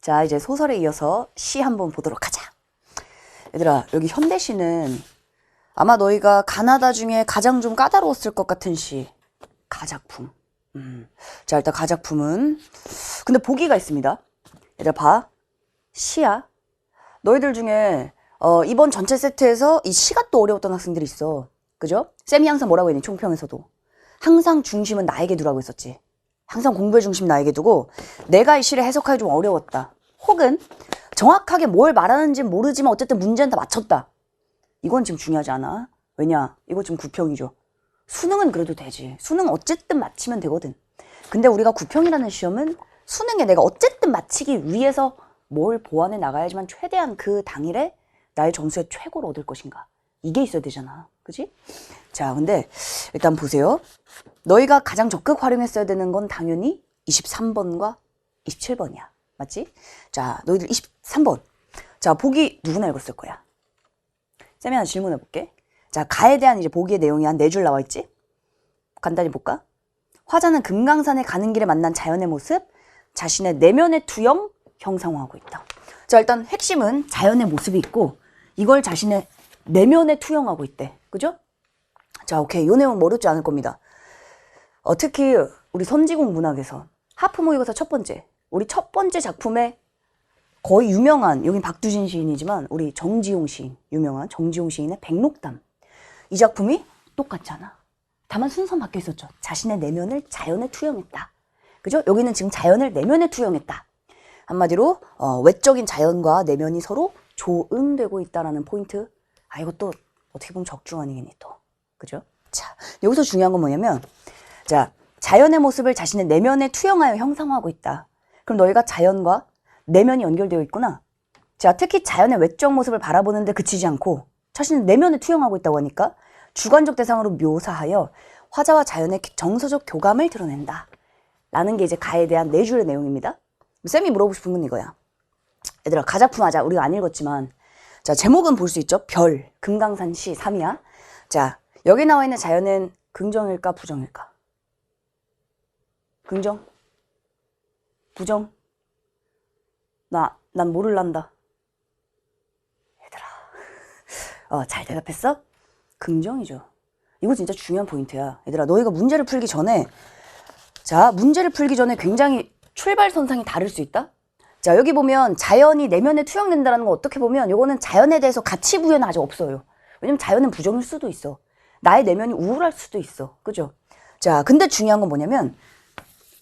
자, 이제 소설에 이어서 시 한번 보도록 하자. 얘들아, 여기 현대시는 아마 너희가 가나다 중에 가장 좀 까다로웠을 것 같은 시. 가작품. 자, 일단 가작품은 근데 보기가 있습니다. 얘들아, 봐. 시야. 너희들 중에 이번 전체 세트에서 이 시가 또 어려웠던 학생들이 있어. 그죠? 쌤이 항상 뭐라고 했니? 총평에서도. 항상 중심은 나에게 두라고 했었지. 항상 공부의 중심 나에게 두고 내가 이 시를 해석하기 좀 어려웠다. 혹은 정확하게 뭘 말하는지 모르지만 어쨌든 문제는 다 맞췄다. 이건 지금 중요하지 않아. 왜냐? 이거 지금 구평이죠. 수능은 그래도 되지. 수능 어쨌든 맞히면 되거든. 근데 우리가 구평이라는 시험은 수능에 내가 어쨌든 맞히기 위해서 뭘 보완해 나가야지만 최대한 그 당일에 나의 점수의 최고를 얻을 것인가. 이게 있어야 되잖아. 그지? 자, 근데 일단 보세요. 너희가 가장 적극 활용했어야 되는 건 당연히 23번과 27번이야. 맞지? 자, 너희들 23번. 자, 보기 누구나 읽었을 거야. 쌤이 하나 질문해 볼게. 자, 가에 대한 이제 보기의 내용이 한 4줄 나와 있지? 간단히 볼까? 화자는 금강산에 가는 길에 만난 자연의 모습, 자신의 내면의 투영 형상화하고 있다. 자, 일단 핵심은 자연의 모습이 있고 이걸 자신의 내면에 투영하고 있대. 그죠? 자, 오케이. 이 내용 어렵지 않을 겁니다. 특히 우리 선지공 문학에서 하프 모의고사 첫 번째, 우리 첫 번째 작품에 거의 유명한, 여긴 박두진 시인이지만 우리 정지용 시인, 유명한 정지용 시인의 백록담. 이 작품이 똑같잖아. 다만 순서는 바뀌어 있었죠. 자신의 내면을 자연에 투영했다. 그죠? 여기는 지금 자연을 내면에 투영했다. 한마디로 외적인 자연과 내면이 서로 조응되고 있다라는 포인트. 아, 이것도 어떻게 보면 적중 아니겠니 또. 그죠? 자, 여기서 중요한 건 뭐냐면, 자, 자연의 모습을 자신의 내면에 투영하여 형상화하고 있다. 그럼 너희가 자연과 내면이 연결되어 있구나. 자, 특히 자연의 외적 모습을 바라보는데 그치지 않고 자신의 내면에 투영하고 있다고 하니까 주관적 대상으로 묘사하여 화자와 자연의 정서적 교감을 드러낸다. 라는 게 이제 가에 대한 4줄의 내용입니다. 쌤이 물어보고 싶은 건 이거야. 얘들아, 가작품 하자. 우리가 안 읽었지만. 자, 제목은 볼 수 있죠? 별, 금강산 시 3이야. 자, 여기 나와 있는 자연은 긍정일까, 부정일까? 긍정? 부정? 난 모를란다. 얘들아. 잘 대답했어? 긍정이죠. 이거 진짜 중요한 포인트야. 얘들아, 너희가 문제를 풀기 전에, 자, 문제를 풀기 전에 굉장히 출발선상이 다를 수 있다? 자, 여기 보면 자연이 내면에 투영된다는 거 어떻게 보면 이거는 자연에 대해서 가치 부여는 아직 없어요. 왜냐면 자연은 부정일 수도 있어. 나의 내면이 우울할 수도 있어. 그죠? 자, 근데 중요한 건 뭐냐면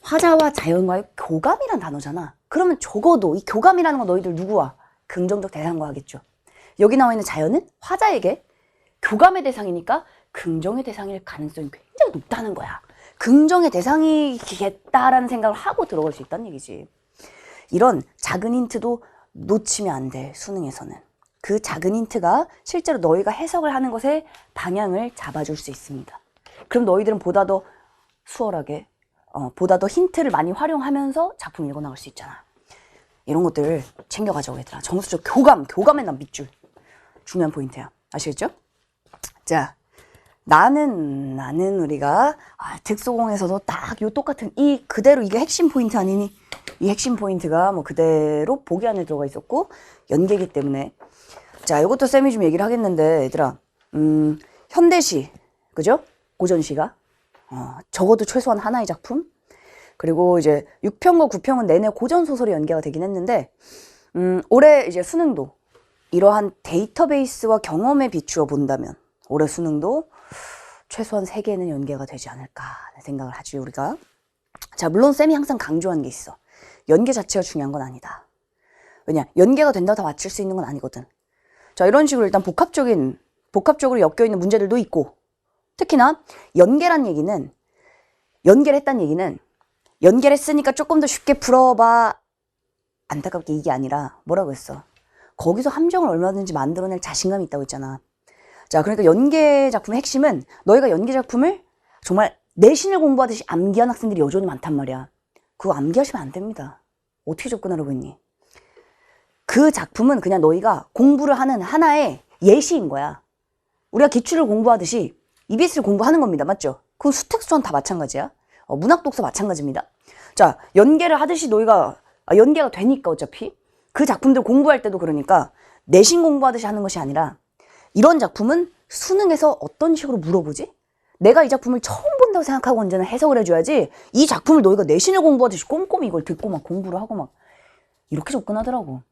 화자와 자연과의 교감이란 단어잖아. 그러면 적어도 이 교감이라는 건 너희들 누구와? 긍정적 대상과 하겠죠. 여기 나와 있는 자연은 화자에게 교감의 대상이니까 긍정의 대상일 가능성이 굉장히 높다는 거야. 긍정의 대상이겠다라는 생각을 하고 들어갈 수 있다는 얘기지. 이런 작은 힌트도 놓치면 안 돼, 수능에서는. 그 작은 힌트가 실제로 너희가 해석을 하는 것에 방향을 잡아줄 수 있습니다. 그럼 너희들은 보다 더 수월하게, 보다 더 힌트를 많이 활용하면서 작품 읽어나갈 수 있잖아. 이런 것들 챙겨가자고 얘들아. 정서적 교감에 난 밑줄. 중요한 포인트야. 아시겠죠? 자, 나는 우리가 특수공에서도 딱 요 똑같은 이 그대로 이게 핵심 포인트 아니니? 이 핵심 포인트가 뭐 그대로 보기 안에 들어가 있었고 연계이기 때문에 자, 이것도 쌤이 좀 얘기를 하겠는데 얘들아, 현대시, 그죠? 고전시가 적어도 최소한 하나의 작품. 그리고 이제 6평과 9평은 내내 고전 소설이 연계가 되긴 했는데 올해 이제 수능도 이러한 데이터베이스와 경험에 비추어 본다면 올해 수능도 최소한 3개는 연계가 되지 않을까 생각을 하지 우리가. 자, 물론 쌤이 항상 강조한 게 있어. 연계 자체가 중요한 건 아니다. 왜냐? 연계가 된다고 다 맞출 수 있는 건 아니거든. 자, 이런 식으로 일단 복합적으로 엮여있는 문제들도 있고 특히나 연계란 얘기는 연계를 했다는 얘기는 연계를 했으니까 조금 더 쉽게 풀어봐. 안타깝게 이게 아니라 뭐라고 했어? 거기서 함정을 얼마든지 만들어낼 자신감이 있다고 했잖아. 자, 그러니까 연계 작품의 핵심은 너희가 연계 작품을 정말 내신을 공부하듯이 암기한 학생들이 여전히 많단 말이야. 그거 암기하시면 안 됩니다. 어떻게 접근하려고 했니? 그 작품은 그냥 너희가 공부를 하는 하나의 예시인 거야. 우리가 기출을 공부하듯이 EBS를 공부하는 겁니다. 맞죠? 그 수특수한 다 마찬가지야. 문학 독서 마찬가지입니다. 자, 연계를 하듯이 너희가 연계가 되니까 어차피. 그 작품들 공부할 때도 그러니까 내신 공부하듯이 하는 것이 아니라 이런 작품은 수능에서 어떤 식으로 물어보지? 내가 이 작품을 처음 본다고 생각하고 언제나 해석을 해줘야지 이 작품을 너희가 내신을 공부하듯이 꼼꼼히 이걸 듣고 막 공부를 하고 막 이렇게 접근하더라고.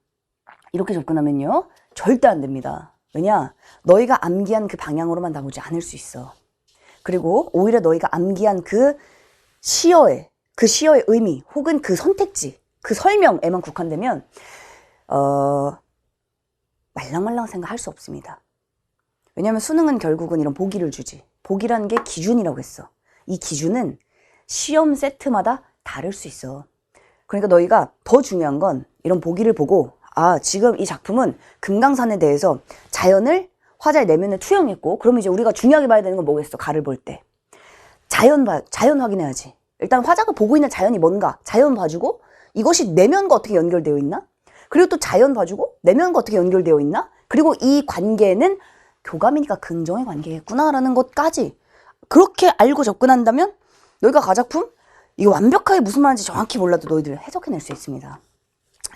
이렇게 접근하면요 절대 안 됩니다. 왜냐? 너희가 암기한 그 방향으로만 나오지 않을 수 있어. 그리고 오히려 너희가 암기한 그 시어의 의미 혹은 그 선택지, 그 설명에만 국한되면 말랑말랑 생각할 수 없습니다. 왜냐하면 수능은 결국은 이런 보기를 주지. 보기라는 게 기준이라고 했어. 이 기준은 시험 세트마다 다를 수 있어. 그러니까 너희가 더 중요한 건 이런 보기를 보고 지금 이 작품은 금강산에 대해서 자연을 화자의 내면에 투영했고 그러면 이제 우리가 중요하게 봐야 되는 건 뭐겠어? 가를 볼 때. 자연 확인해야지. 일단 화자가 보고 있는 자연이 뭔가 자연 봐주고 이것이 내면과 어떻게 연결되어 있나? 그리고 또 자연 봐주고 내면과 어떻게 연결되어 있나? 그리고 이 관계는 교감이니까 긍정의 관계겠구나라는 것까지 그렇게 알고 접근한다면 너희가 가작품 이거 완벽하게 무슨 말인지 정확히 몰라도 너희들 해석해낼 수 있습니다.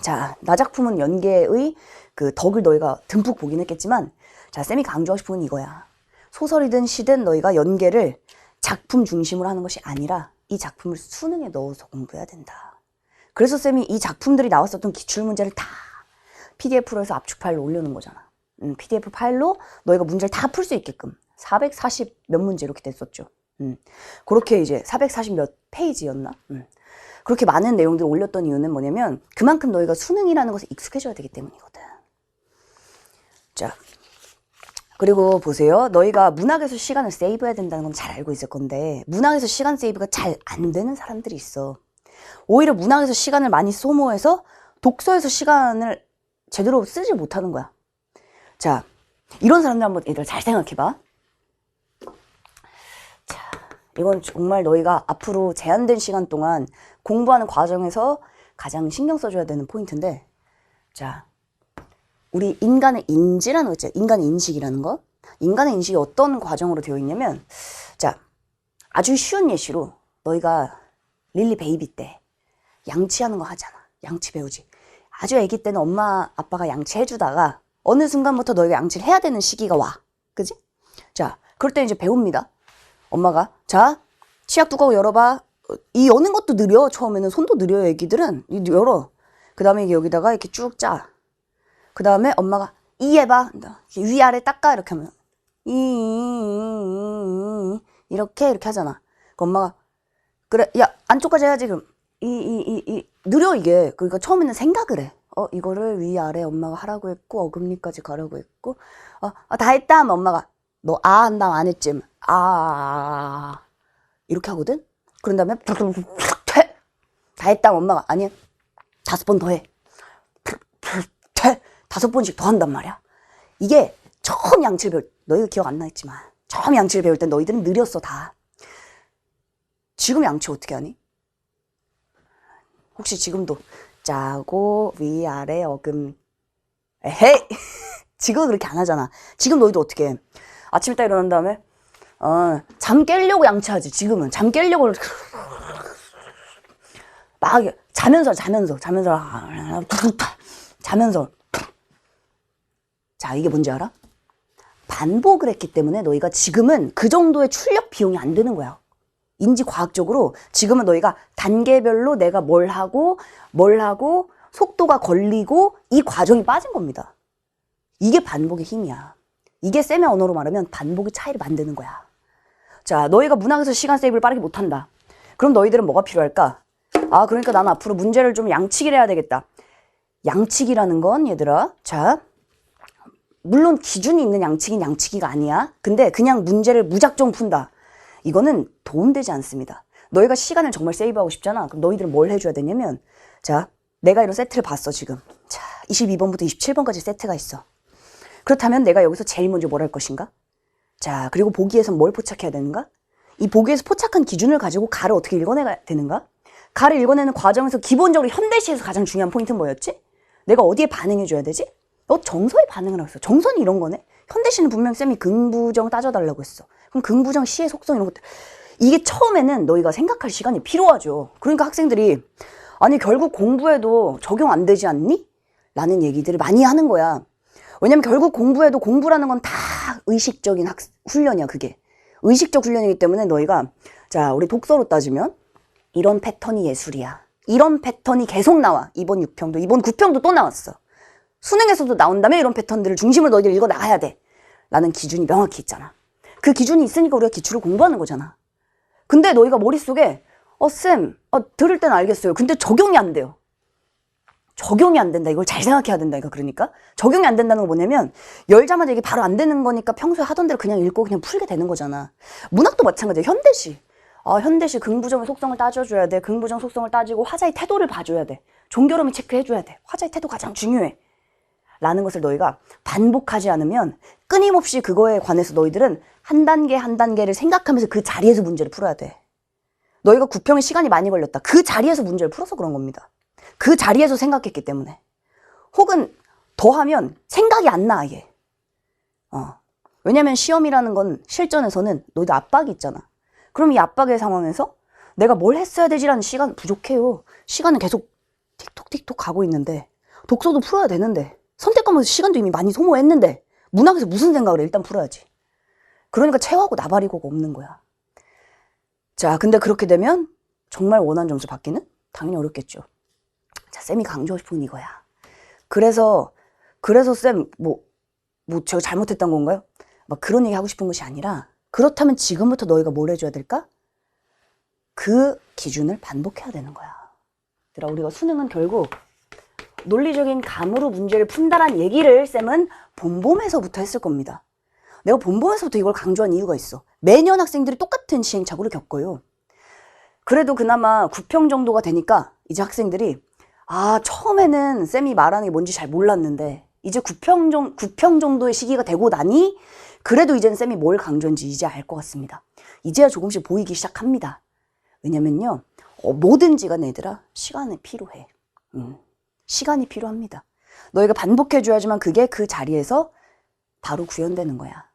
자, 나작품은 연계의 그 덕을 너희가 듬뿍 보긴 했겠지만 자, 쌤이 강조하고 싶은 건 이거야. 소설이든 시든 너희가 연계를 작품 중심으로 하는 것이 아니라 이 작품을 수능에 넣어서 공부해야 된다. 그래서 쌤이 이 작품들이 나왔었던 기출문제를 다 PDF로 해서 압축 파일로 올려놓은 거잖아. PDF 파일로 너희가 문제를 다 풀 수 있게끔 440 몇 문제 이렇게 됐었죠. 그렇게 이제 440 몇 페이지였나? 그렇게 많은 내용들을 올렸던 이유는 뭐냐면 그만큼 너희가 수능이라는 것에 익숙해져야 되기 때문이거든. 자, 그리고 보세요. 너희가 문학에서 시간을 세이브해야 된다는 건 잘 알고 있을 건데 문학에서 시간 세이브가 잘 안 되는 사람들이 있어. 오히려 문학에서 시간을 많이 소모해서 독서에서 시간을 제대로 쓰지 못하는 거야. 자, 이런 사람들 한번 얘들아 잘 생각해봐. 자, 이건 정말 너희가 앞으로 제한된 시간 동안 공부하는 과정에서 가장 신경 써줘야 되는 포인트인데 자, 우리 인간의 인지라는 거 있죠. 인간의 인식이라는 거. 인간의 인식이 어떤 과정으로 되어 있냐면 자, 아주 쉬운 예시로 너희가 릴리 베이비 때 양치하는 거 하잖아. 양치 배우지. 아주 아기 때는 엄마 아빠가 양치해주다가 어느 순간부터 너희가 양치를 해야 되는 시기가 와. 그지? 자, 그럴 때 이제 배웁니다. 엄마가 자, 치약 뚜껑 열어봐. 이 여는 것도 느려. 처음에는 손도 느려요. 애기들은. 열어. 그 다음에 여기다가 이렇게 쭉 짜. 그 다음에 엄마가 이 해봐. 위아래 닦아. 이렇게 하면 이렇게 하잖아. 그 엄마가 그래 야 안쪽까지 해야지. 그럼 느려 이게. 그러니까 처음에는 생각을 해. 이거를 위아래 엄마가 하라고 했고 어금니까지 가라고 했고 다 했다 하면 엄마가 너 한 다음 안 했지? 이렇게 하거든? 그런 다음에 다 했다 하면 엄마가 아니 5번 더 해. 5번씩 더 한단 말이야. 이게 처음 양치를 배울 너희가 기억 안 나겠지만 처음 양치를 배울 때 너희들은 느렸어 다. 지금 양치 어떻게 하니? 혹시 지금도 짜고 위아래 어금 에헤이 지금은 그렇게 안 하잖아. 지금 너희도 어떻게 해? 아침에 딱 일어난 다음에 잠 깨려고 양치하지. 지금은 잠 깨려고 막 자면서 자, 이게 뭔지 알아? 반복을 했기 때문에 너희가 지금은 그 정도의 출력 비용이 안 드는 거야. 인지과학적으로 지금은 너희가 단계별로 내가 뭘 하고 속도가 걸리고 이 과정이 빠진 겁니다. 이게 반복의 힘이야. 이게 쌤의 언어로 말하면 반복의 차이를 만드는 거야. 자, 너희가 문학에서 시간 세이브를 빠르게 못한다. 그럼 너희들은 뭐가 필요할까? 그러니까 나는 앞으로 문제를 좀 양치기를 해야 되겠다. 양치기라는 건 얘들아, 자, 물론 기준이 있는 양치기는 양치기가 아니야. 근데 그냥 문제를 무작정 푼다. 이거는 도움되지 않습니다. 너희가 시간을 정말 세이브하고 싶잖아. 그럼 너희들은 뭘 해줘야 되냐면 자, 내가 이런 세트를 봤어 지금. 자, 22번부터 27번까지 세트가 있어. 그렇다면 내가 여기서 제일 먼저 뭘 할 것인가? 자, 그리고 보기에서 뭘 포착해야 되는가? 이 보기에서 포착한 기준을 가지고 가를 어떻게 읽어내야 되는가? 가를 읽어내는 과정에서 기본적으로 현대시에서 가장 중요한 포인트는 뭐였지? 내가 어디에 반응해줘야 되지? 너 정서에 반응을 하고 있어. 정서는 이런 거네? 현대시는 분명 쌤이 긍부정 따져달라고 했어. 그럼 긍부정 시의 속성 이런 것들. 이게 처음에는 너희가 생각할 시간이 필요하죠. 그러니까 학생들이 아니 결국 공부해도 적용 안 되지 않니? 라는 얘기들을 많이 하는 거야. 왜냐면 결국 공부해도 공부라는 건 다 의식적인 훈련이야. 그게 의식적 훈련이기 때문에 너희가 자 우리 독서로 따지면 이런 패턴이 예술이야. 이런 패턴이 계속 나와. 이번 6평도 이번 9평도 또 나왔어. 수능에서도 나온다며 이런 패턴들을 중심으로 너희들 읽어 나가야 돼. 라는 기준이 명확히 있잖아. 그 기준이 있으니까 우리가 기출을 공부하는 거잖아. 근데 너희가 머릿속에 쌤, 들을 땐 알겠어요. 근데 적용이 안 돼요. 적용이 안 된다. 이걸 잘 생각해야 된다. 이거 그러니까 적용이 안 된다는 거 뭐냐면 열자마자 이게 바로 안 되는 거니까 평소에 하던 대로 그냥 읽고 그냥 풀게 되는 거잖아. 문학도 마찬가지야. 현대시. 현대시 긍부정의 속성을 따져줘야 돼. 긍부정 속성을 따지고 화자의 태도를 봐줘야 돼. 종교름을 체크해줘야 돼. 화자의 태도 가장 중요해. 라는 것을 너희가 반복하지 않으면 끊임없이 그거에 관해서 너희들은 한 단계 한 단계를 생각하면서 그 자리에서 문제를 풀어야 돼. 너희가 9평에 시간이 많이 걸렸다. 그 자리에서 문제를 풀어서 그런 겁니다. 그 자리에서 생각했기 때문에. 혹은 더하면 생각이 안 나 아예. 왜냐면 시험이라는 건 실전에서는 너희들 압박이 있잖아. 그럼 이 압박의 상황에서 내가 뭘 했어야 되지라는 시간 부족해요. 시간은 계속 틱톡틱톡 가고 있는데 독서도 풀어야 되는데 선택 과목에서 시간도 이미 많이 소모했는데 문학에서 무슨 생각을 해? 일단 풀어야지. 그러니까 체화하고 나발이고가 없는 거야. 자, 근데 그렇게 되면 정말 원하는 점수 받기는 당연히 어렵겠죠. 자, 쌤이 강조하고 싶은 건 이거야. 그래서 쌤, 제가 잘못했던 건가요? 막 그런 얘기 하고 싶은 것이 아니라 그렇다면 지금부터 너희가 뭘 해줘야 될까? 그 기준을 반복해야 되는 거야. 얘들아, 우리가 수능은 결국 논리적인 감으로 문제를 푼다란 얘기를 쌤은 본봄에서부터 했을 겁니다. 내가 본봄에서부터 이걸 강조한 이유가 있어. 매년 학생들이 똑같은 시행착오를 겪어요. 그래도 그나마 9평 정도가 되니까 이제 학생들이 처음에는 쌤이 말하는 게 뭔지 잘 몰랐는데 이제 9평 정도의 시기가 되고 나니 그래도 이제는 쌤이 뭘 강조했는지 이제 알 것 같습니다. 이제야 조금씩 보이기 시작합니다. 왜냐면요. 뭐든지 간에 얘들아 시간이 필요해. 시간이 필요합니다. 너희가 반복해줘야지만 그게 그 자리에서 바로 구현되는 거야.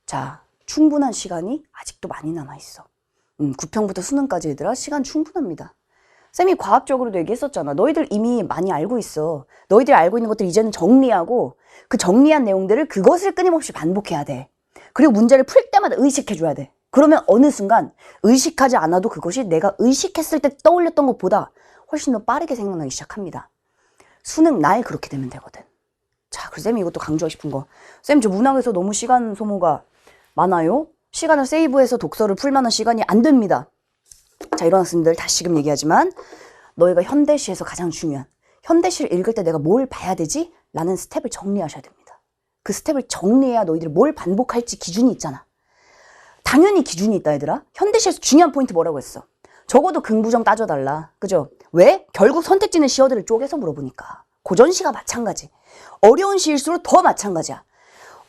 자, 충분한 시간이 아직도 많이 남아있어. 9평부터 수능까지 얘들아 시간 충분합니다. 쌤이 과학적으로도 얘기했었잖아. 너희들 이미 많이 알고 있어. 너희들이 알고 있는 것들 이제는 정리하고 그 정리한 내용들을 그것을 끊임없이 반복해야 돼. 그리고 문제를 풀 때마다 의식해줘야 돼. 그러면 어느 순간 의식하지 않아도 그것이 내가 의식했을 때 떠올렸던 것보다 훨씬 더 빠르게 생각나기 시작합니다. 수능 날 그렇게 되면 되거든. 자, 그래서 쌤이 이것도 강조하고 싶은 거. 쌤, 저 문학에서 너무 시간 소모가 많아요. 시간을 세이브해서 독서를 풀 만한 시간이 안 됩니다. 자, 이런 학생들 다시금 얘기하지만 너희가 현대시에서 가장 중요한 현대시를 읽을 때 내가 뭘 봐야 되지? 라는 스텝을 정리하셔야 됩니다. 그 스텝을 정리해야 너희들이 뭘 반복할지 기준이 있잖아. 당연히 기준이 있다 얘들아. 현대시에서 중요한 포인트 뭐라고 했어? 적어도 긍부정 따져달라. 그죠? 왜? 결국 선택지는 시어들을 쪼개서 물어보니까. 고전시가 마찬가지. 어려운 시일수록 더 마찬가지야.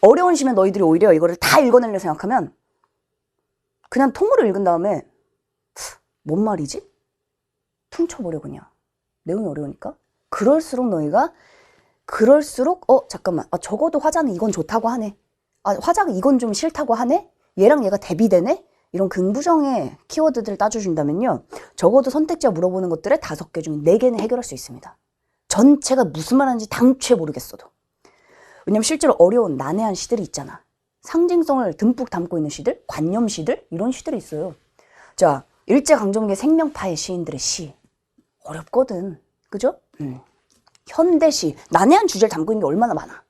어려운 시면 너희들이 오히려 이거를 다 읽어내려 생각하면 그냥 통으로 읽은 다음에 뭔 말이지? 퉁쳐버려 그냥. 내용이 어려우니까. 그럴수록 잠깐만. 적어도 화자는 이건 좋다고 하네. 화자가 이건 좀 싫다고 하네? 얘랑 얘가 대비되네? 이런 긍부정의 키워드들을 따져준다면요. 적어도 선택지가 물어보는 것들의 5개 중에 4개는 해결할 수 있습니다. 전체가 무슨 말하는지 당최 모르겠어도. 왜냐면 실제로 어려운 난해한 시들이 있잖아. 상징성을 듬뿍 담고 있는 시들, 관념 시들, 이런 시들이 있어요. 자, 일제강점기의 생명파의 시인들의 시. 어렵거든. 그죠? 현대시, 난해한 주제를 담고 있는 게 얼마나 많아.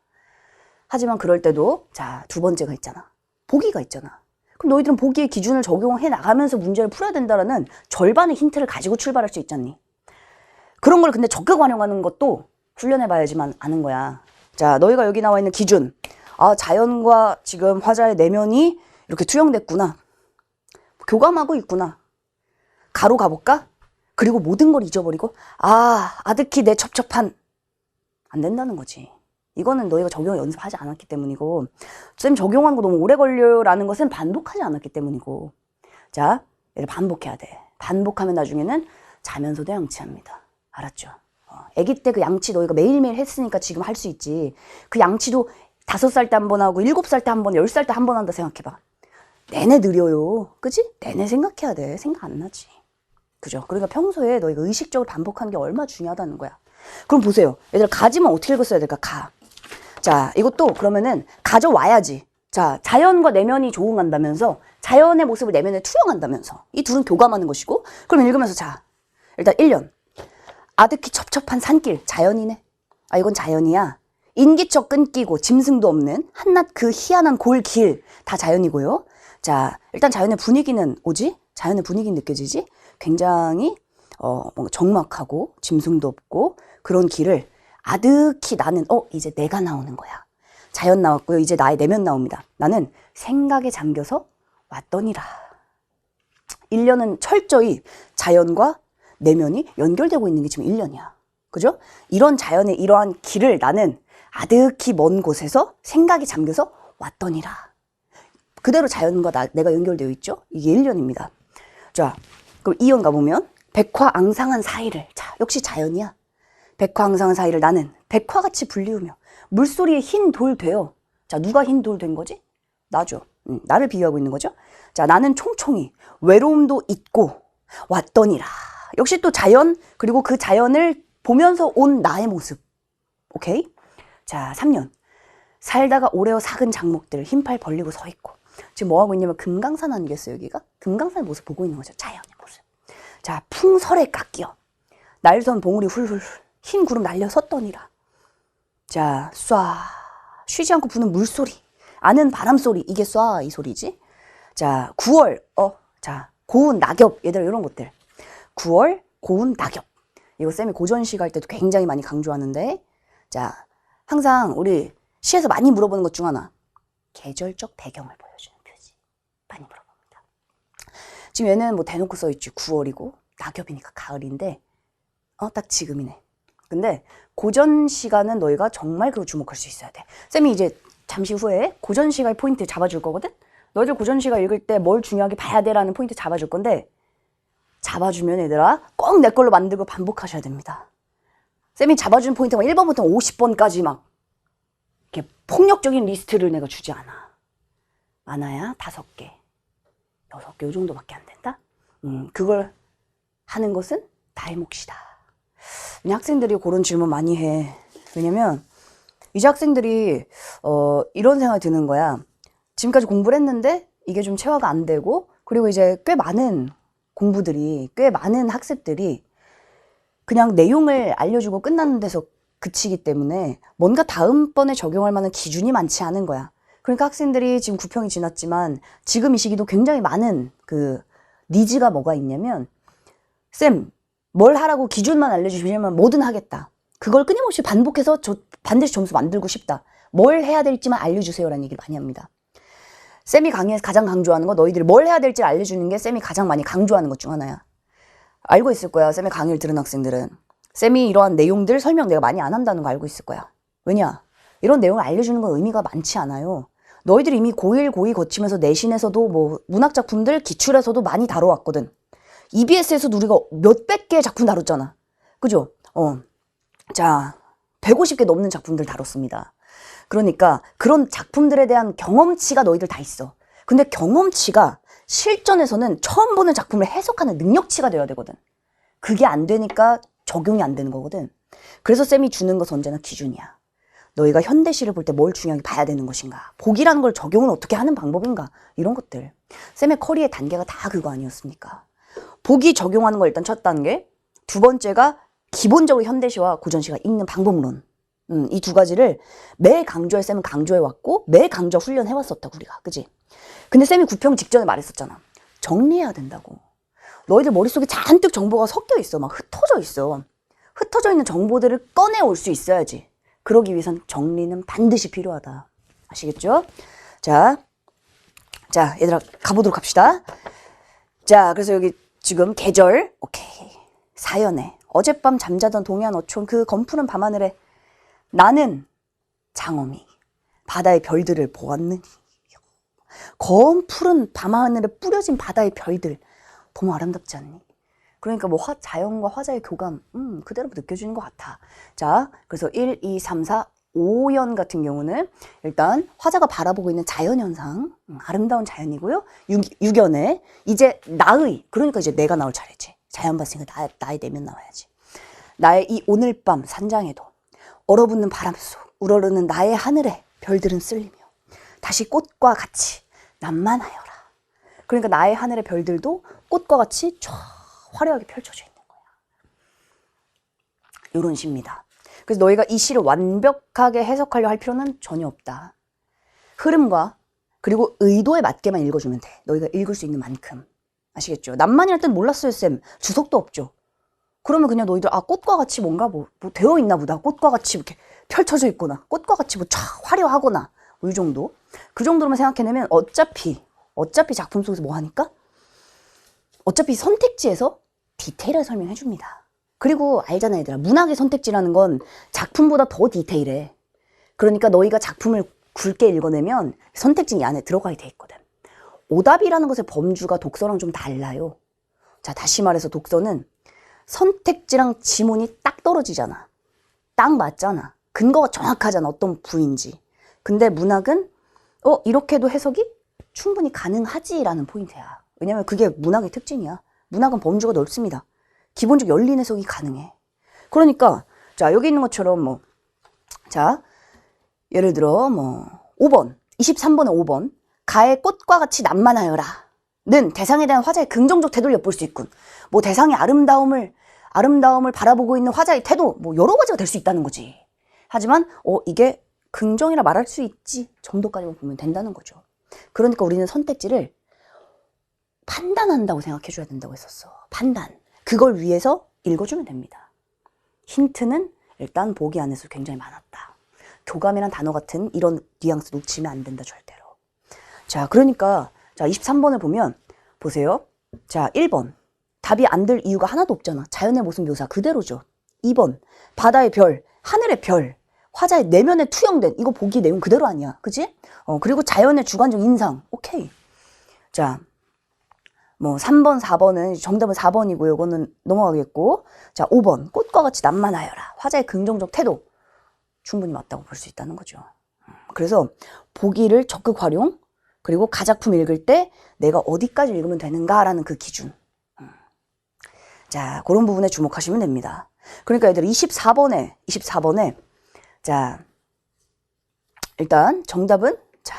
하지만 그럴 때도 자, 2번째가 있잖아. 보기가 있잖아. 그럼 너희들은 보기의 기준을 적용해 나가면서 문제를 풀어야 된다는 절반의 힌트를 가지고 출발할 수 있잖니. 그런 걸 근데 적극 활용하는 것도 훈련해봐야지만 아는 거야. 자, 너희가 여기 나와 있는 기준. 자연과 지금 화자의 내면이 이렇게 투영됐구나. 교감하고 있구나. 가로 가볼까? 그리고 모든 걸 잊어버리고 아득히 내 첩첩한. 안 된다는 거지. 이거는 너희가 적용 연습하지 않았기 때문이고 쌤 적용한 거 너무 오래 걸려요 라는 것은 반복하지 않았기 때문이고 자, 얘를 반복해야 돼. 반복하면 나중에는 자면서도 양치합니다. 알았죠? 아기 때 그 양치 너희가 매일매일 했으니까 지금 할 수 있지. 그 양치도 5살 때 한 번 하고 7살 때 한 번, 10살 때 한 번 한다 생각해봐. 내내 느려요. 그치? 내내 생각해야 돼. 생각 안 나지. 그죠? 그러니까 평소에 너희가 의식적으로 반복하는 게 얼마나 중요하다는 거야. 그럼 보세요. 얘들아, 가지만 어떻게 읽었어야 될까? 가. 자, 이것도 그러면은 가져와야지. 자, 자연과 내면이 조응한다면서, 자연의 모습을 내면에 투영한다면서, 이 둘은 교감하는 것이고, 그럼 읽으면서 자, 일단 1년. 아득히 첩첩한 산길, 자연이네. 아, 이건 자연이야. 인기척 끊기고 짐승도 없는 한낱 그 희한한 골길, 다 자연이고요. 자, 일단 자연의 분위기는 오지? 자연의 분위기 느껴지지? 굉장히 뭔가 적막하고 짐승도 없고 그런 길을 아득히 나는 이제 내가 나오는 거야. 자연 나왔고요. 이제 나의 내면 나옵니다. 나는 생각에 잠겨서 왔더니라. 1년은 철저히 자연과 내면이 연결되고 있는 게 지금 1년이야. 그죠? 이런 자연의 이러한 길을 나는 아득히 먼 곳에서 생각이 잠겨서 왔더니라. 그대로 자연과 내가 연결되어 있죠? 이게 1년입니다. 자, 그럼 2년 가보면 백화앙상한 사이를, 자, 역시 자연이야. 백화앙상한 사이를 나는 백화같이 불리우며 물소리에 흰 돌 되어. 자, 누가 흰 돌 된 거지? 나죠. 나를 비유하고 있는 거죠. 자, 나는 총총히 외로움도 잊고 왔더니라. 역시 또 자연, 그리고 그 자연을 보면서 온 나의 모습. 오케이? 자, 3년. 살다가 오래어 삭은 장목들 흰팔 벌리고 서 있고. 지금 뭐 하고 있냐면 금강산 아니겠어요, 여기가? 금강산의 모습 보고 있는 거죠. 자연의 모습. 자, 풍설에 깎여 날선 봉우리 훌훌 흰 구름 날려 섰더니라. 자, 쏴 쉬지 않고 부는 물소리, 아는 바람소리, 이게 쏴 이 소리지. 자, 9월 자, 고운 낙엽, 얘들아 이런 것들. 9월 고운 낙엽. 이거 쌤이 고전시 갈 때도 굉장히 많이 강조하는데, 자, 항상 우리 시에서 많이 물어보는 것 중 하나, 계절적 배경을 보여주는 표지 많이 물어봅니다. 지금 얘는 뭐 대놓고 써있지. 9월이고 낙엽이니까 가을인데 딱 지금이네. 근데 고전 시가는 너희가 정말 그거 주목할 수 있어야 돼. 쌤이 이제 잠시 후에 고전 시가의 포인트 잡아줄 거거든. 너희들 고전 시가 읽을 때 뭘 중요하게 봐야 돼라는 포인트 잡아줄 건데, 잡아주면 얘들아 꼭 내 걸로 만들고 반복하셔야 됩니다. 쌤이 잡아준 포인트가 1번부터 50번까지 막 이렇게 폭력적인 리스트를 내가 주지 않아. 많아야 5개, 6개 이 정도밖에 안 된다. 그걸 하는 것은 나의 몫이다. 학생들이 그런 질문 많이 해. 왜냐면 이제 학생들이 이런 생각이 드는 거야. 지금까지 공부를 했는데 이게 좀 체화가 안 되고, 그리고 이제 꽤 많은 공부들이, 꽤 많은 학습들이 그냥 내용을 알려주고 끝나는 데서 그치기 때문에 뭔가 다음번에 적용할 만한 기준이 많지 않은 거야. 그러니까 학생들이 지금 9평이 지났지만 지금 이 시기도 굉장히 많은 그 니즈가 뭐가 있냐면, 쌤 뭘 하라고 기준만 알려주시면 뭐든 하겠다. 그걸 끊임없이 반복해서 반드시 점수 만들고 싶다. 뭘 해야 될지만 알려주세요라는 얘기를 많이 합니다. 쌤이 강의에서 가장 강조하는 거, 너희들이 뭘 해야 될지 알려주는 게 쌤이 가장 많이 강조하는 것 중 하나야. 알고 있을 거야. 쌤의 강의를 들은 학생들은 쌤이 이러한 내용들 설명 내가 많이 안 한다는 거 알고 있을 거야. 왜냐? 이런 내용을 알려주는 건 의미가 많지 않아요. 너희들이 이미 고1, 고2 거치면서 내신에서도 뭐 문학작품들 기출에서도 많이 다뤄왔거든. EBS에서도 우리가 몇백 개의 작품 다뤘잖아. 그죠? 자, 150개 넘는 작품들 다뤘습니다. 그러니까 그런 작품들에 대한 경험치가 너희들 다 있어. 근데 경험치가 실전에서는 처음 보는 작품을 해석하는 능력치가 돼야 되거든. 그게 안 되니까 적용이 안 되는 거거든. 그래서 쌤이 주는 것은 언제나 기준이야. 너희가 현대시를 볼 때 뭘 중요하게 봐야 되는 것인가, 복이라는 걸 적용을 어떻게 하는 방법인가, 이런 것들. sem의 커리의 단계가 다 그거 아니었습니까? 복이 적용하는 걸 일단 첫 단계, 두 번째가 기본적으로 현대시와 고전시가 읽는 방법론. 이 두 가지를 매 강조할 쌤은 강조해왔고 매 강조 훈련해왔었다고 우리가. 그지? 근데 쌤이 9평 직전에 말했었잖아. 정리해야 된다고. 너희들 머릿속에 잔뜩 정보가 섞여 있어. 막 흩어져 있어. 흩어져 있는 정보들을 꺼내올 수 있어야지. 그러기 위해선 정리는 반드시 필요하다. 아시겠죠? 자, 얘들아 가보도록 합시다. 자, 그래서 여기 지금 계절, 오케이. 사연에 어젯밤 잠자던 동해안 어촌 그 검푸른 밤하늘에 나는 장엄히 바다의 별들을 보았느니. 검푸른 밤하늘에 뿌려진 바다의 별들 너무 아름답지 않니? 그러니까 뭐 자연과 화자의 교감 그대로 느껴지는 것 같아. 자, 그래서 1, 2, 3, 4, 5연 같은 경우는 일단 화자가 바라보고 있는 자연현상, 아름다운 자연이고요. 6연에 이제 나의, 그러니까 이제 내가 나올 차례지. 자연 봤으니까 나의 내면 나와야지. 나의 이 오늘 밤 산장에도 얼어붙는 바람 속 우러르는 나의 하늘에 별들은 쓸리며 다시 꽃과 같이 난만하여라. 그러니까 나의 하늘의 별들도 꽃과 같이 쫙 화려하게 펼쳐져 있는 거야. 이런 시입니다. 그래서 너희가 이 시를 완벽하게 해석하려 할 필요는 전혀 없다. 흐름과 그리고 의도에 맞게만 읽어주면 돼. 너희가 읽을 수 있는 만큼. 아시겠죠? 낭만이랄 땐 몰랐어요, 쌤. 주석도 없죠. 그러면 그냥 너희들 꽃과 같이 뭔가 뭐 되어 있나 보다. 꽃과 같이 이렇게 펼쳐져 있거나 꽃과 같이 뭐 쫙 화려하거나 뭐 이 정도. 그 정도로만 생각해내면 어차피 작품 속에서 뭐 하니까? 어차피 선택지에서 디테일하게 설명해 줍니다. 그리고 알잖아 얘들아. 문학의 선택지라는 건 작품보다 더 디테일해. 그러니까 너희가 작품을 굵게 읽어내면 선택지 이 안에 들어가게 돼 있거든. 오답이라는 것의 범주가 독서랑 좀 달라요. 자, 다시 말해서 독서는 선택지랑 지문이 딱 떨어지잖아. 딱 맞잖아. 근거가 정확하잖아. 어떤 부인지. 근데 문학은 이렇게도 해석이 충분히 가능하지라는 포인트야. 왜냐면 그게 문학의 특징이야. 문학은 범주가 넓습니다. 기본적으로 열린 해석이 가능해. 그러니까 자, 여기 있는 것처럼 자, 예를 들어 5번, 23번에 5번 가의 꽃과 같이 난만하여라 는 대상에 대한 화자의 긍정적 태도를 엿볼 수 있군. 뭐 대상의 아름다움을 바라보고 있는 화자의 태도 여러 가지가 될 수 있다는 거지. 하지만 이게 긍정이라 말할 수 있지 정도까지만 보면 된다는 거죠. 그러니까 우리는 선택지를 판단한다고 생각해줘야 된다고 했었어. 판단. 그걸 위해서 읽어주면 됩니다. 힌트는 일단 보기 안에서 굉장히 많았다. 교감이란 단어 같은 이런 뉘앙스 놓치면 안 된다, 절대로. 자, 그러니까 자 23번을 보면 보세요. 자, 1번 답이 안 될 이유가 하나도 없잖아. 자연의 모습 묘사 그대로죠. 2번 바다의 별, 하늘의 별, 화자의 내면에 투영된 이거 보기 내용 그대로 아니야. 그지? 그리고 자연의 주관적 인상. 오케이. 자, 3번, 4번은 정답은 4번이고요. 이거는 넘어가겠고. 자, 5번 꽃과 같이 난만하여라. 화자의 긍정적 태도. 충분히 맞다고 볼 수 있다는 거죠. 그래서 보기를 적극 활용, 그리고 가작품 읽을 때 내가 어디까지 읽으면 되는가라는 그 기준. 자, 그런 부분에 주목하시면 됩니다. 그러니까 얘들 24번에 자, 일단 정답은 자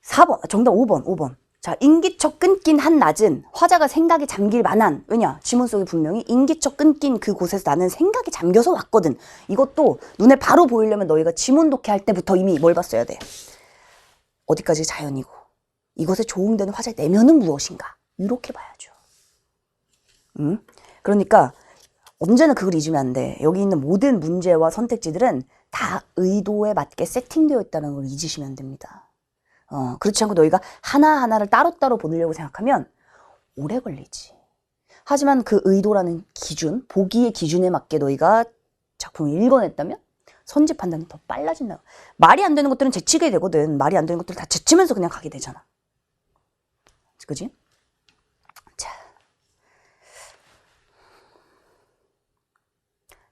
4번, 정답 5번. 자, 인기척 끊긴 한낮은 화자가 생각에 잠길 만한, 왜냐? 지문 속에 분명히 인기척 끊긴 그곳에서 나는 생각에 잠겨서 왔거든. 이것도 눈에 바로 보이려면 너희가 지문 독해 할 때부터 이미 뭘 봤어야 돼? 어디까지 자연이고 이것에 조응되는 화자의 내면은 무엇인가? 이렇게 봐야죠. 그러니까 언제나 그걸 잊으면 안 돼. 여기 있는 모든 문제와 선택지들은 다 의도에 맞게 세팅되어 있다는 걸 잊으시면 안 됩니다. 그렇지 않고 너희가 하나하나를 따로따로 보려고 생각하면 오래 걸리지. 하지만 그 의도라는 기준, 보기의 기준에 맞게 너희가 작품을 읽어냈다면 선지 판단이 더 빨라진다. 말이 안 되는 것들은 제치게 되거든. 말이 안 되는 것들을 다 제치면서 그냥 가게 되잖아. 그지?